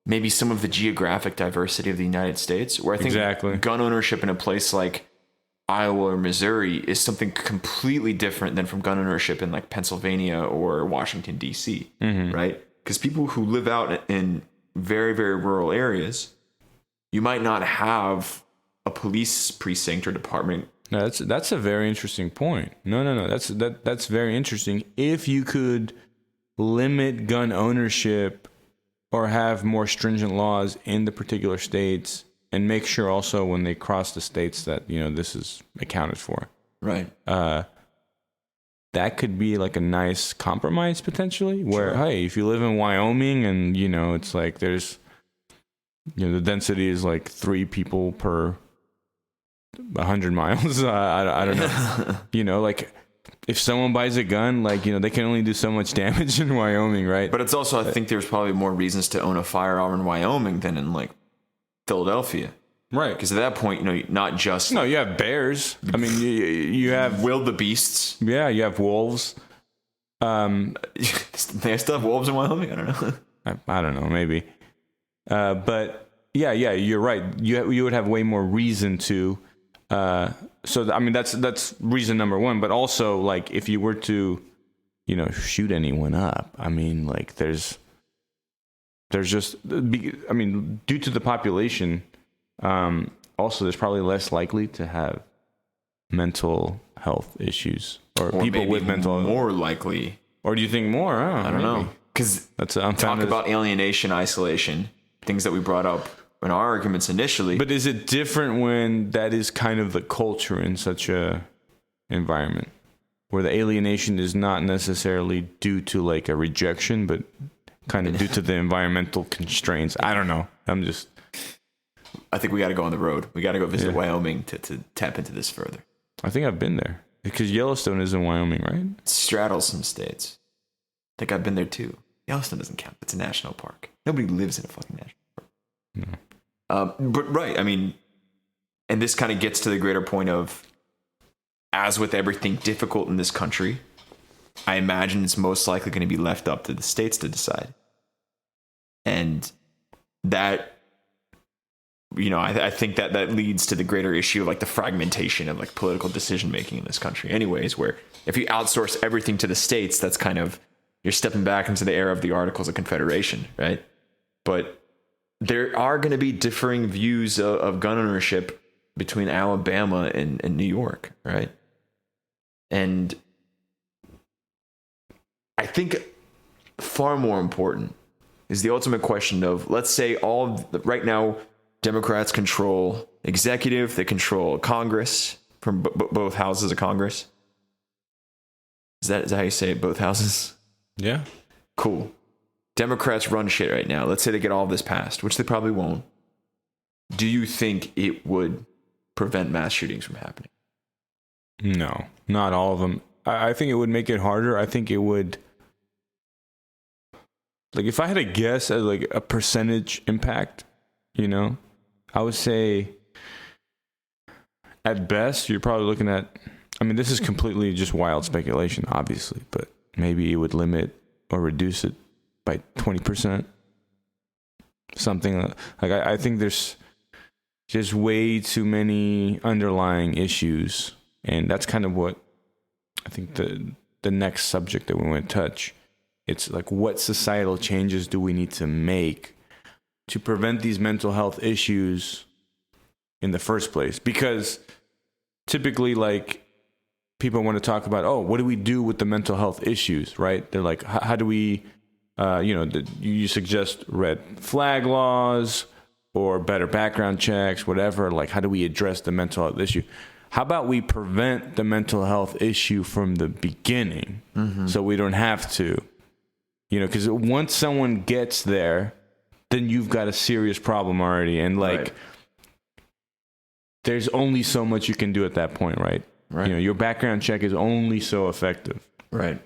maybe some of the geographic diversity of the United States, where I think gun ownership in a place like Iowa or Missouri is something completely different than from gun ownership in like Pennsylvania or Washington, D.C., right? Because people who live out in very, very rural areas, you might not have a police precinct or department.
No, that's a very interesting point. No. That's very interesting. If you could limit gun ownership or have more stringent laws in the particular states, and make sure also when they cross the states that, you know, this is accounted for. Right. That could be like a nice compromise potentially, where, hey, if you live in Wyoming and, you know, it's like there's, you know, the density is like 3 people per 100 miles. I don't know. You know, like if someone buys a gun, like, you know, they can only do so much damage in Wyoming, right?
But it's also, I think there's probably more reasons to own a firearm in Wyoming than in like Philadelphia.
Right.
Because at that point, you know, not just...
No, you have bears. I mean, you have...
wildebeests.
Yeah, you have wolves.
They still have wolves in Wyoming? I don't know.
I don't know, maybe. But yeah, you're right. You would have way more reason to... So, I mean, that's reason number one. But also, like, if you were to, you know, shoot anyone up, I mean, like, there's just... I mean, due to the population... also, there's probably less likely to have mental health issues or people with mental
more likely
Or do you think more?
I don't know. Because talk about alienation, isolation, things that we brought up in our arguments initially.
But is it different when that is kind of the culture in such a environment where the alienation is not necessarily due to like a rejection, but kind of due to the environmental constraints? I don't know.
I think we got to go on the road. We got to go visit Wyoming to tap into this further.
I think I've been there because Yellowstone is in Wyoming, right?
It straddles some states. I think I've been there too. Yellowstone doesn't count. It's a national park. Nobody lives in a fucking national park. No. But right, I mean, and this kind of gets to the greater point of, as with everything difficult in this country, I imagine it's most likely going to be left up to the states to decide. And that, I think that leads to the greater issue of like the fragmentation of like political decision making in this country anyways, where if you outsource everything to the states, that's kind of, you're stepping back into the era of the Articles of Confederation, right? But there are going to be differing views of gun ownership between Alabama and New York, right? And I think far more important is the ultimate question of, let's say right now, Democrats control executive, they control Congress from both houses of Congress. Is that how you say it? Both houses?
Yeah.
Cool. Democrats run shit right now. Let's say they get all of this passed, which they probably won't. Do you think it would prevent mass shootings from happening?
No, not all of them. I think it would make it harder. I think it would, like, if I had to guess at like a percentage impact, I would say at best, you're probably looking at, I mean, this is completely just wild speculation, obviously, but maybe it would limit or reduce it by 20%. Something like I think there's just way too many underlying issues. And that's kind of what I think the next subject that we want to touch. It's like, what societal changes do we need to make to prevent these mental health issues in the first place? Because typically, like, people want to talk about, what do we do with the mental health issues, right? They're like, how do we, you suggest red flag laws or better background checks, whatever. Like, how do we address the mental health issue? How about we prevent the mental health issue from the beginning, so we don't have to, because once someone gets there, then you've got a serious problem already. And like, there's only so much you can do at that point, right? Right. Your background check is only so effective. Right.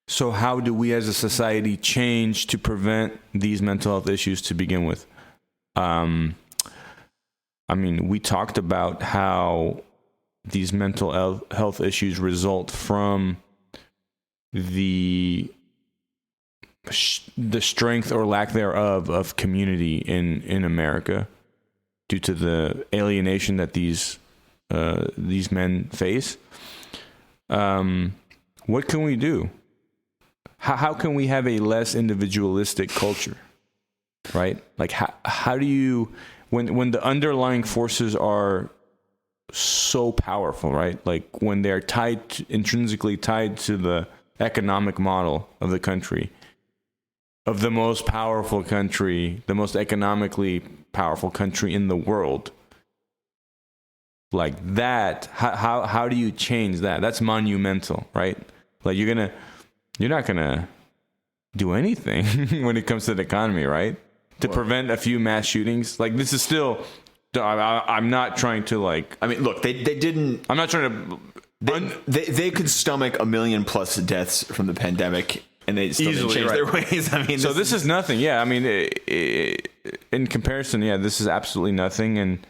So how do we as a society change to prevent these mental health issues to begin with? I mean, we talked about how these mental health issues result from the strength or lack thereof of community in America due to the alienation that these men face. What can we do? How can we have a less individualistic culture, right? Like, how do you, when the underlying forces are so powerful, right? Like when they're intrinsically tied to the economic model of the country, of the most powerful country, the most economically powerful country in the world, like that, how do you change that? That's monumental, right? Like you're not gonna do anything when it comes to the economy, right? To prevent a few mass shootings. Like, this is still, I'm not trying to, like,
I mean, look, they didn't,
I'm not trying to,
they could stomach 1 million plus deaths from the pandemic and they still didn't change their ways. I mean,
so this is nothing. Yeah. I mean, in comparison, yeah, this is absolutely nothing. And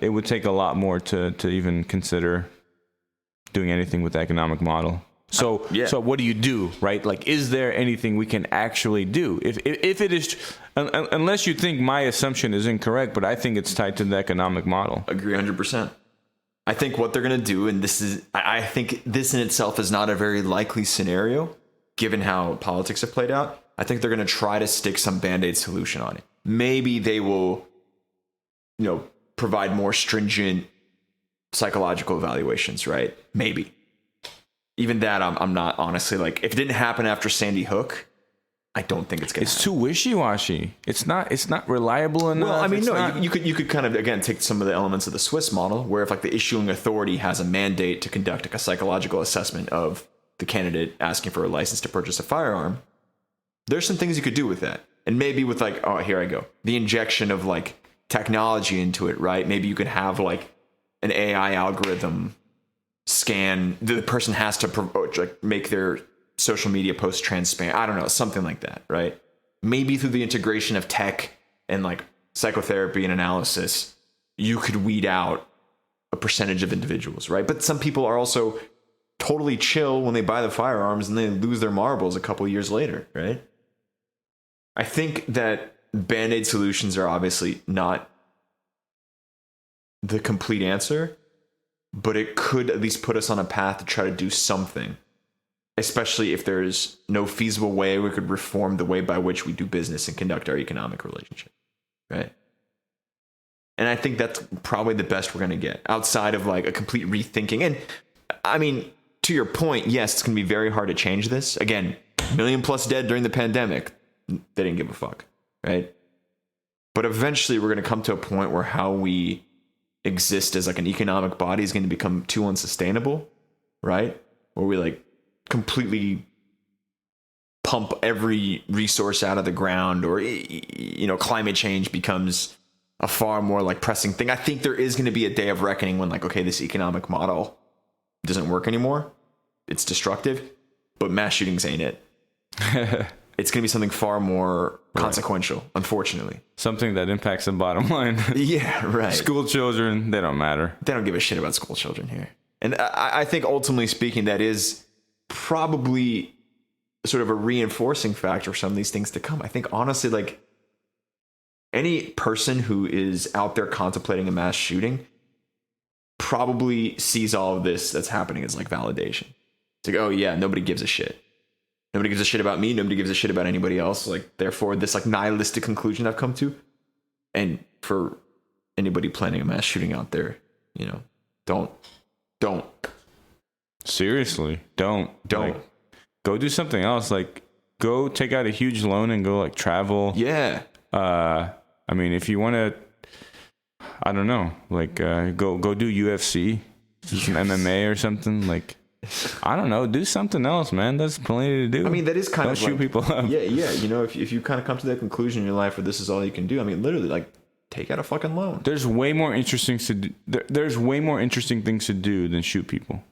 it would take a lot more to even consider doing anything with the economic model. So what do you do, right? Like, is there anything we can actually do? If it is, unless you think my assumption is incorrect, but I think it's tied to the economic model.
Agree 100%. I think what they're going to do, and I think this in itself is not a very likely scenario, given how politics have played out. I think they're going to try to stick some Band-Aid solution on it. Maybe they will, provide more stringent psychological evaluations, right? Maybe. even that, I'm not honestly like, if it didn't happen after Sandy Hook, I don't think it's gonna.
It's too wishy-washy. It's not reliable enough.
Well, I mean, you could kind of again take some of the elements of the Swiss model, where if like the issuing authority has a mandate to conduct like a psychological assessment of the candidate asking for a license to purchase a firearm, there's some things you could do with that, and maybe with like, oh, here I go, the injection of like technology into it, right? Maybe you could have like an AI algorithm scan. The person has to like make their social media posts transparent. I don't know, something like that, right? Maybe through the integration of tech and like psychotherapy and analysis, you could weed out a percentage of individuals, right? But some people are also totally chill when they buy the firearms and they lose their marbles a couple years later, right? I think that Band-Aid solutions are obviously not the complete answer, but it could at least put us on a path to try to do something, especially if there's no feasible way we could reform the way by which we do business and conduct our economic relationship, right? And I think that's probably the best we're going to get outside of like a complete rethinking. And I mean, to your point, yes, it's going to be very hard to change this. Again, 1 million plus dead during the pandemic. They didn't give a fuck, right? But eventually we're going to come to a point where how we exist as like an economic body is going to become too unsustainable, right? Where we like completely pump every resource out of the ground, or, you know, climate change becomes a far more like pressing thing. I think there is going to be a day of reckoning when like, okay, this economic model doesn't work anymore. It's destructive, but mass shootings ain't it. It's going to be something far more consequential, unfortunately.
Something that impacts the bottom line.
Yeah, right.
School children, they don't matter.
They don't give a shit about school children here. And I think ultimately speaking, that is probably sort of a reinforcing factor for some of these things to come. I think honestly, like any person who is out there contemplating a mass shooting probably sees all of this that's happening as like validation. It's like, oh yeah, nobody gives a shit. Nobody gives a shit about me. Nobody gives a shit about anybody else. Like, therefore, this like nihilistic conclusion I've come to. And for anybody planning a mass shooting out there, you know, don't.
Seriously, don't. Like, go do something else. Like, go take out a huge loan and go like travel.
Yeah.
I mean, if you want to, I don't know, like go do UFC, some MMA or something. Like, I don't know, do something else, man. There's plenty to do.
I mean, that is kind
don't
of
shoot
like,
people up.
Yeah. You know, if you kind of come to that conclusion in your life where this is all you can do, I mean, literally, like, take out a fucking loan.
There's way more interesting to do. There's way more interesting things to do than shoot people.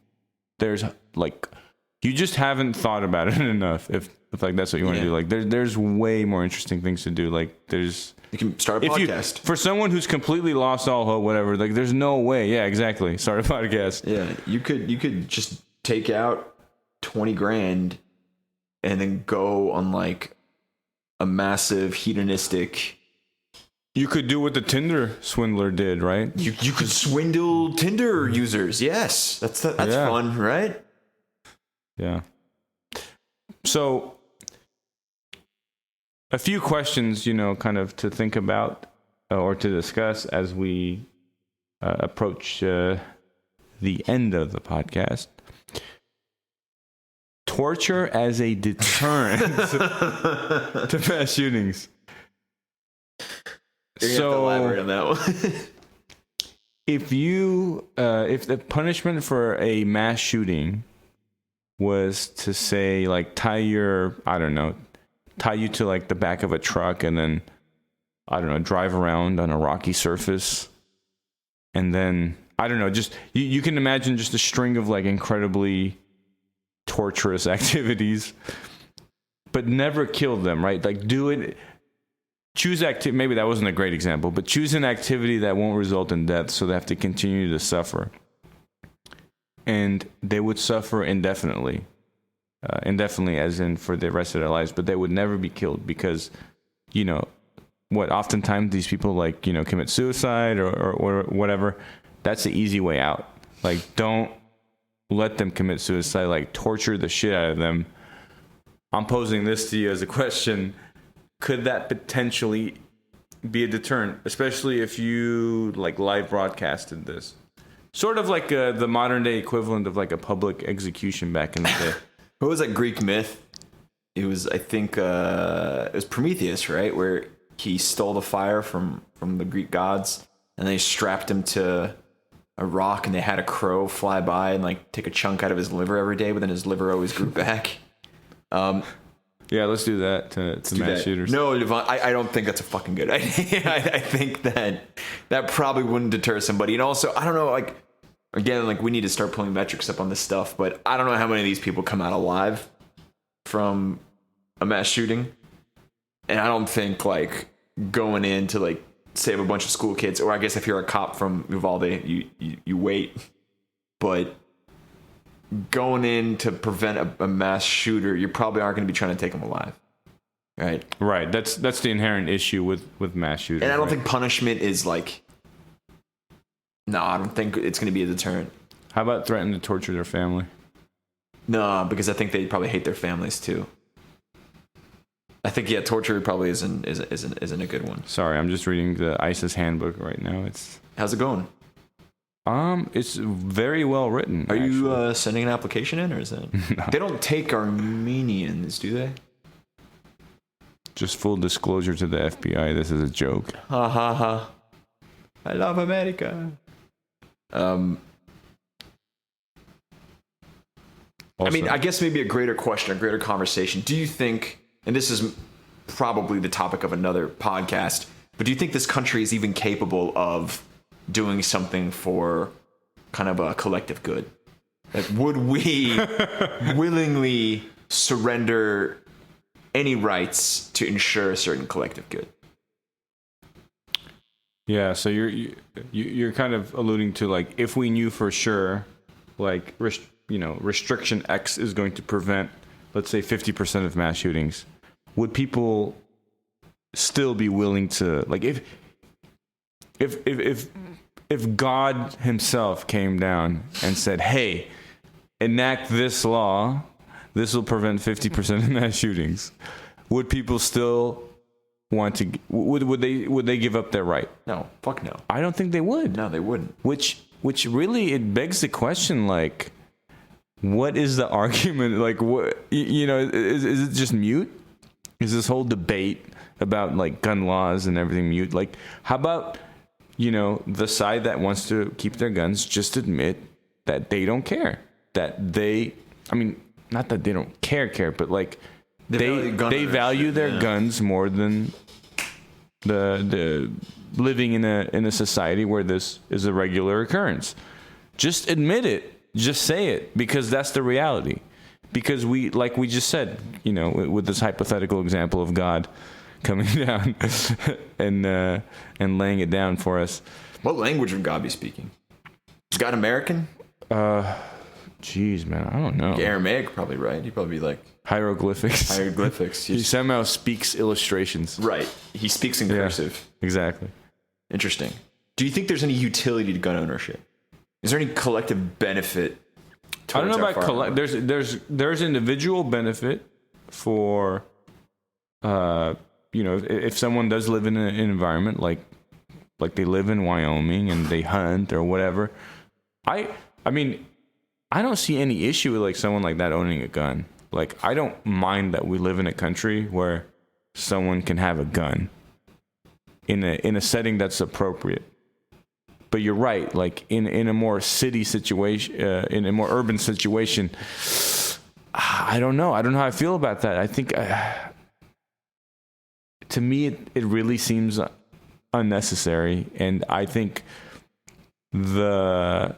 There's like, you just haven't thought about it enough. If like that's what you want to do, like there's way more interesting things to do. Like
you can start a podcast.
For someone who's completely lost all hope, whatever. Like there's no way. Yeah, exactly. Start a podcast.
Yeah, you could just take out 20 grand and then go on like a massive hedonistic.
You could do what the Tinder swindler did, right?
You could swindle Tinder users. Yes, that's fun, right?
Yeah. So, a few questions, you know, kind of to think about or to discuss as we approach the end of the podcast. Torture as a deterrent to mass shootings.
You're gonna have to elaborate on that one.
If the punishment for a mass shooting was to say like tie you to like the back of a truck and then I don't know, drive around on a rocky surface, and then I don't know, just you can imagine just a string of like incredibly torturous activities, but never kill them, right? Like do it. Choose activity. Maybe that wasn't a great example, but choose an activity that won't result in death, so they have to continue to suffer, and they would suffer indefinitely, as in for the rest of their lives. But they would never be killed because, you know, oftentimes these people like, you know, commit suicide or whatever. That's the easy way out. Like, don't let them commit suicide. Like, torture the shit out of them. I'm posing this to you as a question. Could that potentially be a deterrent, especially if you like live broadcasted this? Sort of like the modern day equivalent of like a public execution back in the day.
What was that Greek myth? It was, I think, it was Prometheus, right? Where he stole the fire from the Greek gods, and they strapped him to a rock, and they had a crow fly by and like take a chunk out of his liver every day, but then his liver always grew back.
Yeah, let's do that to mass shooters.
No, Levon, I don't think that's a fucking good idea. I think that probably wouldn't deter somebody. And also, I don't know, like, again, like, we need to start pulling metrics up on this stuff, but I don't know how many of these people come out alive from a mass shooting. And I don't think, like, going in to, like, save a bunch of school kids, or I guess if you're a cop from Uvalde, you wait. But going in to prevent a mass shooter, you probably aren't going to be trying to take them alive, right?
Right. That's the inherent issue with mass shooters.
And I don't think punishment is like. No, I don't think it's going to be a deterrent.
How about threatening to torture their family?
No, because I think they probably hate their families too. I think torture probably isn't a good one.
Sorry, I'm just reading the ISIS handbook right now.
How's it going?
It's very well written.
Are you sending an application in, or is it? No. They don't take Armenians, do they?
Just full disclosure to the FBI, this is a joke.
Ha ha ha! I love America.
Also,
I mean, I guess maybe a greater question, a greater conversation. Do you think, and this is probably the topic of another podcast, but do you think this country is even capable of doing something for kind of a collective good? Like, would we willingly surrender any rights to ensure a certain collective good?
Yeah, so you're kind of alluding to, like, if we knew for sure, like, restriction X is going to prevent, let's say, 50% of mass shootings, would people still be willing to, like, if God himself came down and said, hey, enact this law, this will prevent 50% of mass shootings, would people still want to, would they give up their right?
No, fuck no.
I don't think they would.
No, they wouldn't.
Which really, it begs the question, like, what is the argument? Like, what, is it just mute? Is this whole debate about, like, gun laws and everything mute? Like, how about, the side that wants to keep their guns just admit that they don't care, that they, I mean, not that they don't care, but, like, they value their guns more than the living in a society where this is a regular occurrence. Just admit it. Just say it, because that's the reality. Because we, like we just said, with this hypothetical example of God coming down and laying it down for us.
What language would God be speaking? Is God American?
Jeez, man, I don't know.
Aramaic, probably, right? He'd probably be like
hieroglyphics.
He
somehow speaks illustrations.
Right. He speaks in cursive.
Exactly.
Interesting. Do you think there's any utility to gun ownership? Is there any collective benefit?
I don't know about there's individual benefit for if someone does live in an environment like they live in Wyoming and they hunt or whatever. I mean, I don't see any issue with, like, someone like that owning a gun. Like, I don't mind that we live in a country where someone can have a gun in a setting that's appropriate. But you're right, like, in a more city situation, in a more urban situation, I don't know. I don't know how I feel about that. I think, to me, it really seems unnecessary. And I think the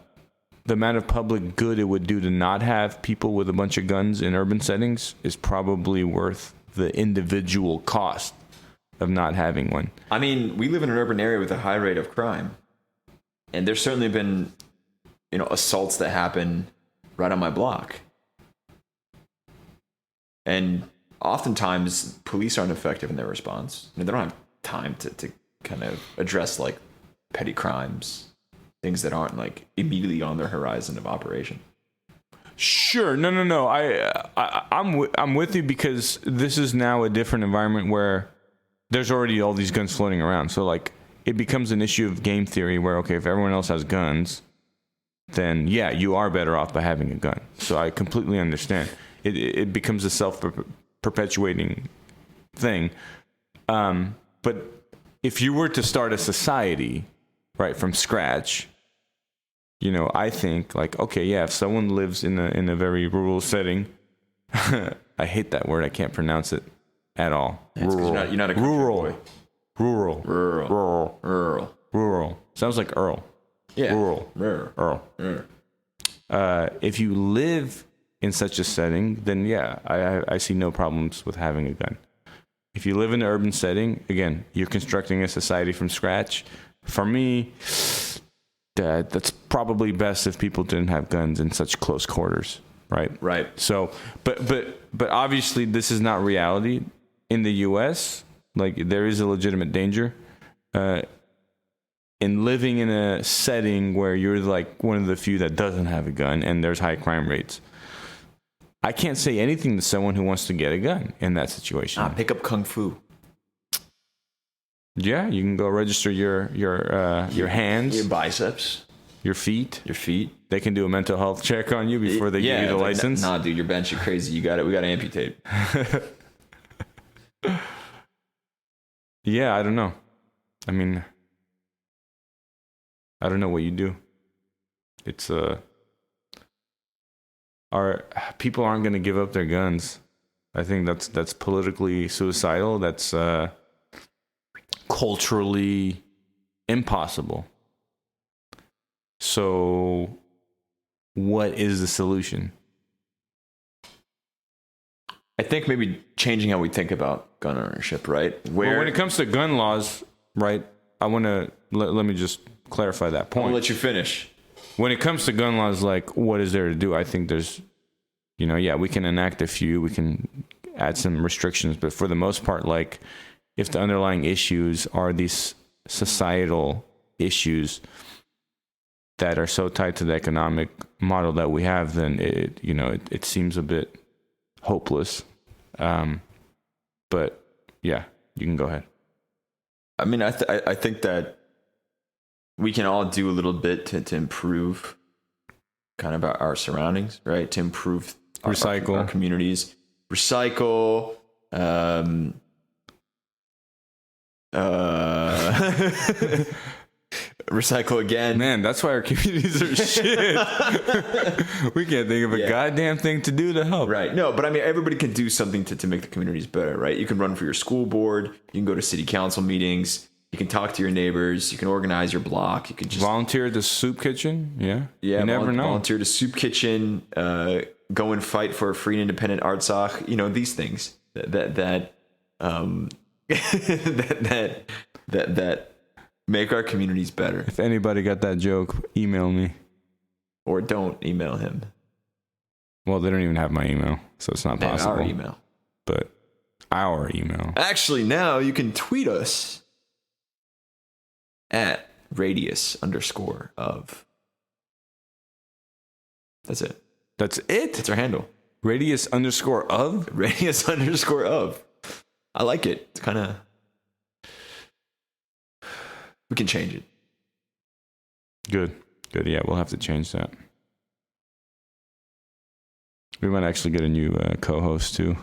amount of public good it would do to not have people with a bunch of guns in urban settings is probably worth the individual cost of not having one.
I mean, we live in an urban area with a high rate of crime. And there's certainly been, assaults that happen right on my block. And oftentimes, police aren't effective in their response. They don't have time to kind of address, like, petty crimes, things that aren't, like, immediately on their horizon of operation.
Sure. No. I'm with you, because this is now a different environment where there's already all these guns floating around. So, like, it becomes an issue of game theory where, okay, if everyone else has guns, then yeah, you are better off by having a gun. So I completely understand. It becomes a self-perpetuating thing. But if you were to start a society, right, from scratch, you know, I think like, okay, yeah, if someone lives in a very rural setting, I hate that word. I can't pronounce it at all.
Yeah, rural. You're not a country boy.
Rural. Sounds like Earl.
Yeah.
Rural. Earl. If you live in such a setting, then yeah, I see no problems with having a gun. If you live in an urban setting, again, you're constructing a society from scratch. For me, that's probably best if people didn't have guns in such close quarters, right?
Right.
So, but obviously this is not reality in the U.S. Like there is a legitimate danger in living in a setting where you're like one of the few that doesn't have a gun and there's high crime rates. I can't say anything to someone who wants to get a gun in that situation.
Pick up Kung Fu.
Yeah, you can go register your hands,
your biceps,
your feet. They can do a mental health check on you before they give you the license.
Nah, dude, your bench is crazy. We got to amputate.
Yeah, I don't know. I mean, I don't know what you do. It's people aren't going to give up their guns. I think that's politically suicidal. That's culturally impossible. So what is the solution?
I think maybe changing how we think about gun ownership, right?
Well, when it comes to gun laws, right, I want to let me just clarify that point.
I'll let you finish.
When it comes to gun laws, like what is there to do? I think there's, we can enact a few, we can add some restrictions, but for the most part, like if the underlying issues are these societal issues that are so tied to the economic model that we have, then it seems a bit hopeless. But yeah, you can go ahead.
I mean, I think that we can all do a little bit to improve kind of our surroundings, right? To improve our communities. Recycle. Recycle again.
Man, that's why our communities are shit. We can't think of a goddamn thing to do to help.
Right. No, but I mean, everybody can do something to make the communities better, right? You can run for your school board. You can go to city council meetings. You can talk to your neighbors. You can organize your block. You can just
volunteer at the soup kitchen. Yeah.
Yeah.
You never know.
Volunteer at a soup kitchen. Go and fight for a free and independent Artsakh. These things that make our communities better.
If anybody got that joke, email me.
Or don't email him.
Well, they don't even have my email, so it's not possible.
Our email.
But our email.
Actually, now you can tweet us at radius_of. That's it.
That's it?
That's our handle.
Radius_of?
Radius_of. I like it. It's kind of... We can change it.
Good. Yeah, we'll have to change that. We might actually get a new co-host too.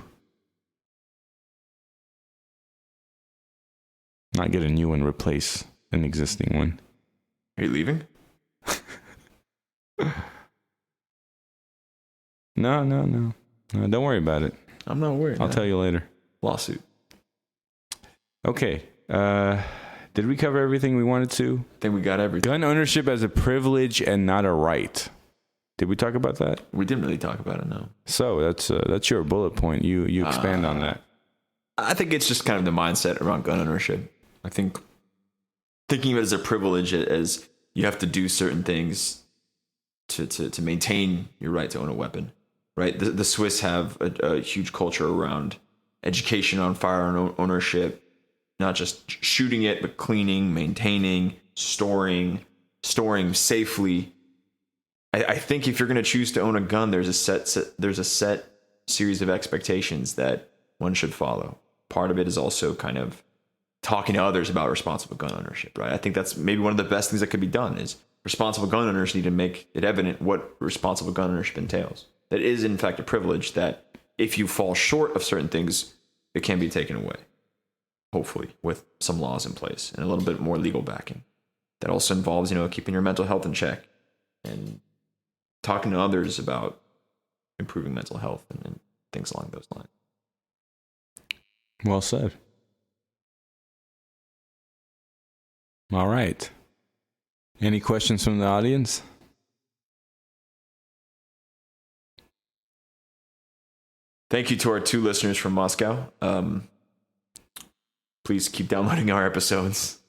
Not get a new one, replace an existing one.
Are you leaving?
No. Don't worry about it.
I'm not worried.
I'll tell you later.
Lawsuit.
Okay. Did we cover everything we wanted to?
I think we got everything.
Gun ownership as a privilege and not a right. Did we talk about that?
We didn't really talk about it, no.
So that's your bullet point. You expand on that.
I think it's just kind of the mindset around gun ownership. I think thinking of it as a privilege, as you have to do certain things to maintain your right to own a weapon, right? The Swiss have a huge culture around education on firearm ownership. Not just shooting it, but cleaning, maintaining, storing safely. I think if you're going to choose to own a gun, there's a set series of expectations that one should follow. Part of it is also kind of talking to others about responsible gun ownership, right? I think that's maybe one of the best things that could be done is responsible gun owners need to make it evident what responsible gun ownership entails. That is, in fact, a privilege that if you fall short of certain things, it can be taken away. Hopefully, with some laws in place and a little bit more legal backing. That also involves, keeping your mental health in check and talking to others about improving mental health and things along those lines.
Well said. All right. Any questions from the audience?
Thank you to our 2 listeners from Moscow. Please keep downloading our episodes.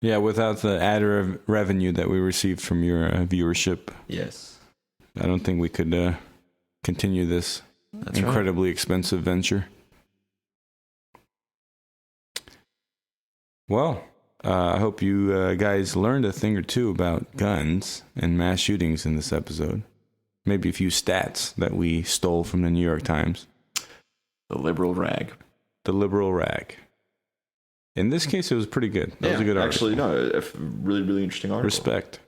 Yeah, without the added revenue that we received from your viewership.
Yes.
I don't think we could continue this incredibly expensive venture. Well, I hope you guys learned a thing or two about guns and mass shootings in this episode. Maybe a few stats that we stole from the New York Times.
The liberal rag.
The liberal rag. In this case, it was pretty good. That was a good article.
Actually, no, a really, really interesting article.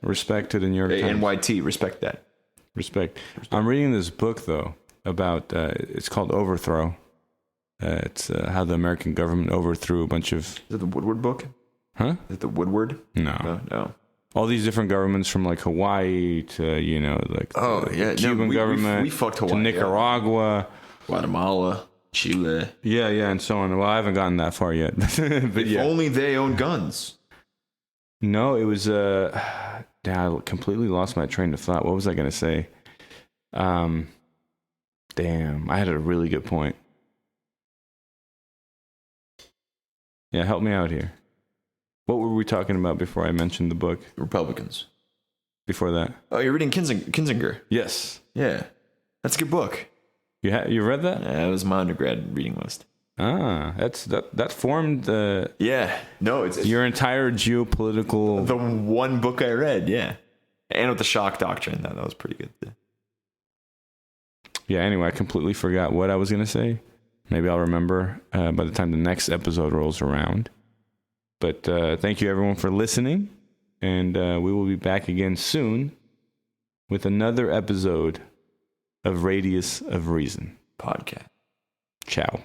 Respect to the New York Times.
NYT, respect that.
Respect. I'm reading this book, though, about, it's called Overthrow. It's how the American government overthrew a bunch of...
Is it the Woodward book?
Huh?
Is it the Woodward?
No. All these different governments from like Hawaii to, the Cuban government
we fucked Hawaii,
to Nicaragua.
Guatemala, Chile.
Yeah, and so on. Well, I haven't gotten that far yet. But
if only they own guns.
No, it was... I completely lost my train of thought. What was I going to say? Damn, I had a really good point. Yeah, help me out here. What were we talking about before I mentioned the book?
Republicans.
Before that?
Oh, you're reading Kinzinger.
Yes.
Yeah. That's a good book.
You read that?
Yeah, it was my undergrad reading list.
That formed the...
Yeah. No, it's
your entire geopolitical...
The one book I read, yeah. And with the shock doctrine. That was pretty good.
Yeah, anyway, I completely forgot what I was going to say. Maybe I'll remember by the time the next episode rolls around. But thank you, everyone, for listening. And we will be back again soon with another episode of Radius of Reason
podcast.
Ciao.